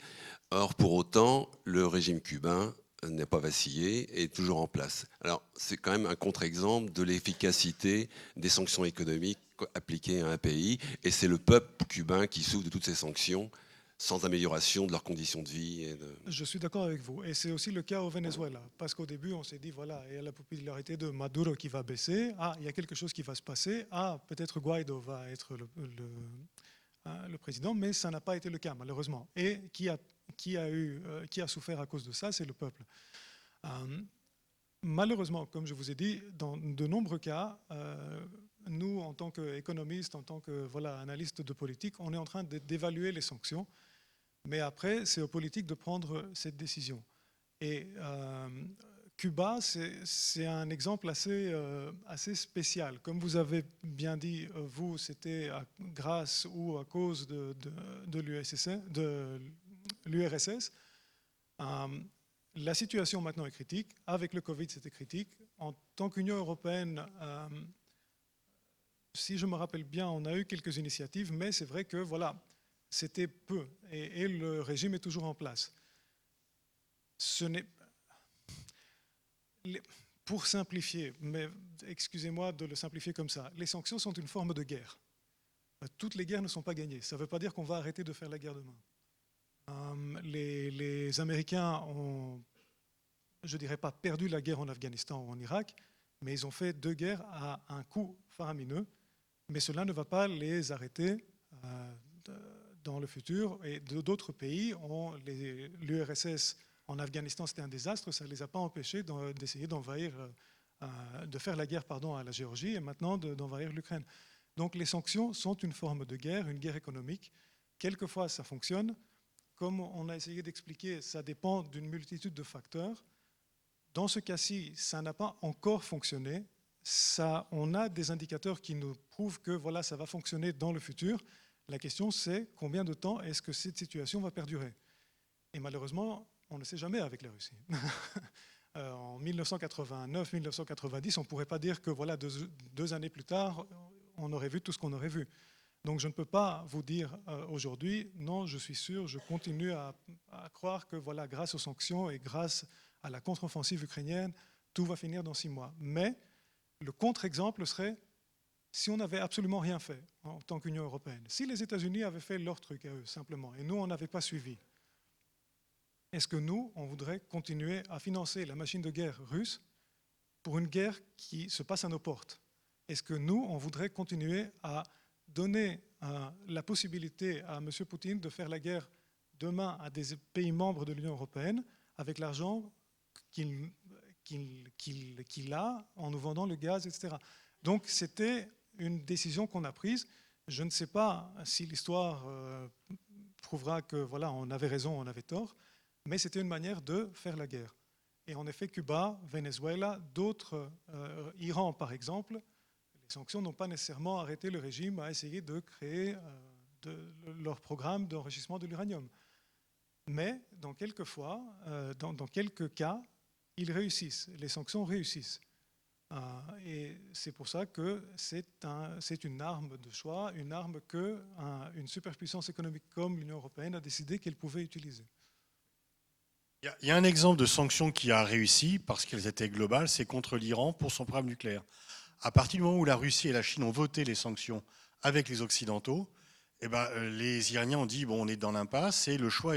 Or, pour autant, le régime cubain n'a pas vacillé et est toujours en place. Alors, c'est quand même un contre-exemple de l'efficacité des sanctions économiques appliquées à un pays. Et c'est le peuple cubain qui souffre de toutes ces sanctions sans amélioration de leurs conditions de vie. Je suis d'accord avec vous. Et c'est aussi le cas au Venezuela. Parce qu'au début, on s'est dit, voilà, il y a la popularité de Maduro qui va baisser. Ah, il y a quelque chose qui va se passer. Ah, peut-être Guaido va être le président. Mais ça n'a pas été le cas, malheureusement. Et qui a souffert à cause de ça, c'est le peuple. Malheureusement, comme je vous ai dit, dans de nombreux cas, nous, en tant qu'économistes, en tant que analystes de politique, on est en train d'évaluer les sanctions. Mais après, c'est aux politiques de prendre cette décision. Et Cuba, c'est un exemple assez spécial. Comme vous avez bien dit, vous, c'était grâce ou à cause de l'URSS. La situation maintenant est critique. Avec le Covid, c'était critique. En tant qu'Union européenne, si je me rappelle bien, on a eu quelques initiatives, mais c'est vrai que c'était peu, et le régime est toujours en place. Pour simplifier, mais excusez-moi de le simplifier comme ça, les sanctions sont une forme de guerre. Toutes les guerres ne sont pas gagnées. Ça ne veut pas dire qu'on va arrêter de faire la guerre demain. Les Américains ont, je ne dirais pas perdu la guerre en Afghanistan ou en Irak, mais ils ont fait 2 guerres à un coût faramineux, mais cela ne va pas les arrêter dans le futur. Et d'autres pays, l'URSS en Afghanistan, c'était un désastre, ça ne les a pas empêchés d'essayer d'envahir, de faire la guerre à la Géorgie et maintenant d'envahir l'Ukraine. Donc les sanctions sont une forme de guerre, une guerre économique. Quelquefois, ça fonctionne. Comme on a essayé d'expliquer, ça dépend d'une multitude de facteurs. Dans ce cas-ci, ça n'a pas encore fonctionné. On a des indicateurs qui nous prouvent que ça va fonctionner dans le futur. La question, c'est combien de temps est-ce que cette situation va perdurer? Et malheureusement, on ne sait jamais avec la Russie. En 1989-1990, on ne pourrait pas dire que 2 années plus tard, on aurait vu tout ce qu'on aurait vu. Donc je ne peux pas vous dire aujourd'hui, non, je suis sûr, je continue à croire que grâce aux sanctions et grâce à la contre-offensive ukrainienne, tout va finir dans 6 mois. Mais le contre-exemple serait si on n'avait absolument rien fait en tant qu'Union européenne, si les États-Unis avaient fait leur truc à eux simplement, et nous, on n'avait pas suivi, est-ce que nous, on voudrait continuer à financer la machine de guerre russe pour une guerre qui se passe à nos portes? Est-ce que nous, on voudrait continuer à donner la possibilité à M. Poutine de faire la guerre demain à des pays membres de l'Union européenne avec l'argent qu'il a en nous vendant le gaz, etc. Donc c'était une décision qu'on a prise. Je ne sais pas si l'histoire prouvera que on avait raison, on avait tort, mais c'était une manière de faire la guerre. Et en effet, Cuba, Venezuela, d'autres, Iran par exemple, les sanctions n'ont pas nécessairement arrêté le régime à essayer de créer leur programme d'enrichissement de l'uranium. Mais dans quelques cas, ils réussissent, les sanctions réussissent. Et c'est pour ça que c'est une arme de choix, une arme qu'une superpuissance économique comme l'Union européenne a décidé qu'elle pouvait utiliser. Il y a un exemple de sanctions qui a réussi parce qu'elles étaient globales, c'est contre l'Iran pour son programme nucléaire. À partir du moment où la Russie et la Chine ont voté les sanctions avec les Occidentaux, les Iraniens ont dit on est dans l'impasse et le choix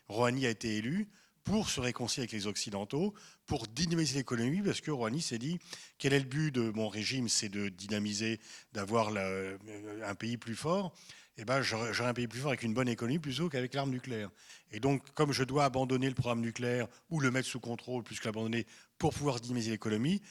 Rouhani a été élu pour se réconcilier avec les Occidentaux, pour dynamiser l'économie, parce que Rouhani s'est dit quel est le but de mon régime, c'est de dynamiser, d'avoir un pays plus fort. J'aurai un pays plus fort avec une bonne économie plutôt qu'avec l'arme nucléaire. Et donc, comme je dois abandonner le programme nucléaire ou le mettre sous contrôle plus que l'abandonner pour pouvoir dynamiser l'économie,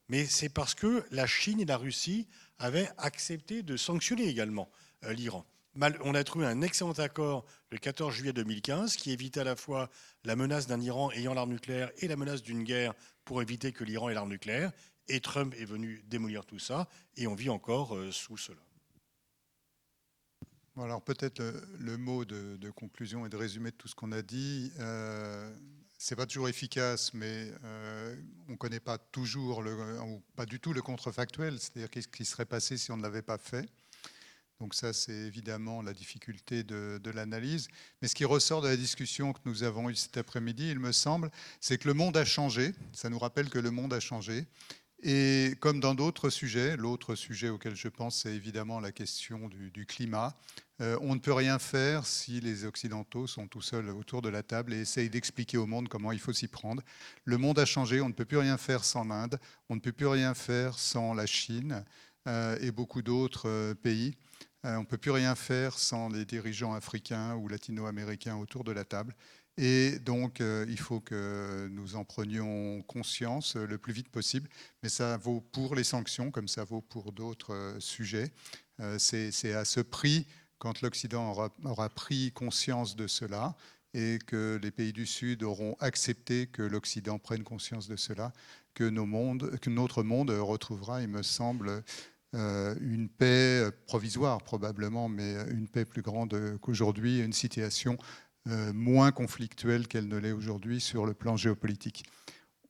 mais c'est parce que la Chine et la Russie avaient accepté de sanctionner également l'Iran. On a trouvé un excellent accord le 14 juillet 2015 qui évite à la fois la menace d'un Iran ayant l'arme nucléaire et la menace d'une guerre pour éviter que l'Iran ait l'arme nucléaire. Et Trump est venu démolir tout ça et on vit encore sous cela. Bon, alors peut-être le mot de conclusion et de résumé de tout ce qu'on a dit. C'est pas toujours efficace, mais on ne connaît pas toujours, ou pas du tout le contrefactuel, c'est-à-dire qu'est-ce qui serait passé si on ne l'avait pas fait. Donc ça, c'est évidemment la difficulté de l'analyse. Mais ce qui ressort de la discussion que nous avons eue cet après-midi, il me semble, c'est que le monde a changé. Ça nous rappelle que le monde a changé. Et comme dans d'autres sujets, l'autre sujet auquel je pense, c'est évidemment la question du climat. On ne peut rien faire si les Occidentaux sont tout seuls autour de la table et essayent d'expliquer au monde comment il faut s'y prendre. Le monde a changé, on ne peut plus rien faire sans l'Inde, on ne peut plus rien faire sans la Chine et beaucoup d'autres pays. On ne peut plus rien faire sans les dirigeants africains ou latino-américains autour de la table. Et donc, il faut que nous en prenions conscience le plus vite possible. Mais ça vaut pour les sanctions, comme ça vaut pour d'autres sujets. C'est à ce prix, quand l'Occident aura pris conscience de cela et que les pays du Sud auront accepté que l'Occident prenne conscience de cela, que notre monde retrouvera, il me semble, une paix provisoire probablement, mais une paix plus grande qu'aujourd'hui, une situation moins conflictuelle qu'elle ne l'est aujourd'hui sur le plan géopolitique.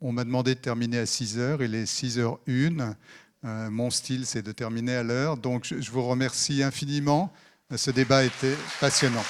On m'a demandé de terminer à 6h, il est 6h01. Mon style, c'est de terminer à l'heure. Donc, je vous remercie infiniment. Ce débat était passionnant.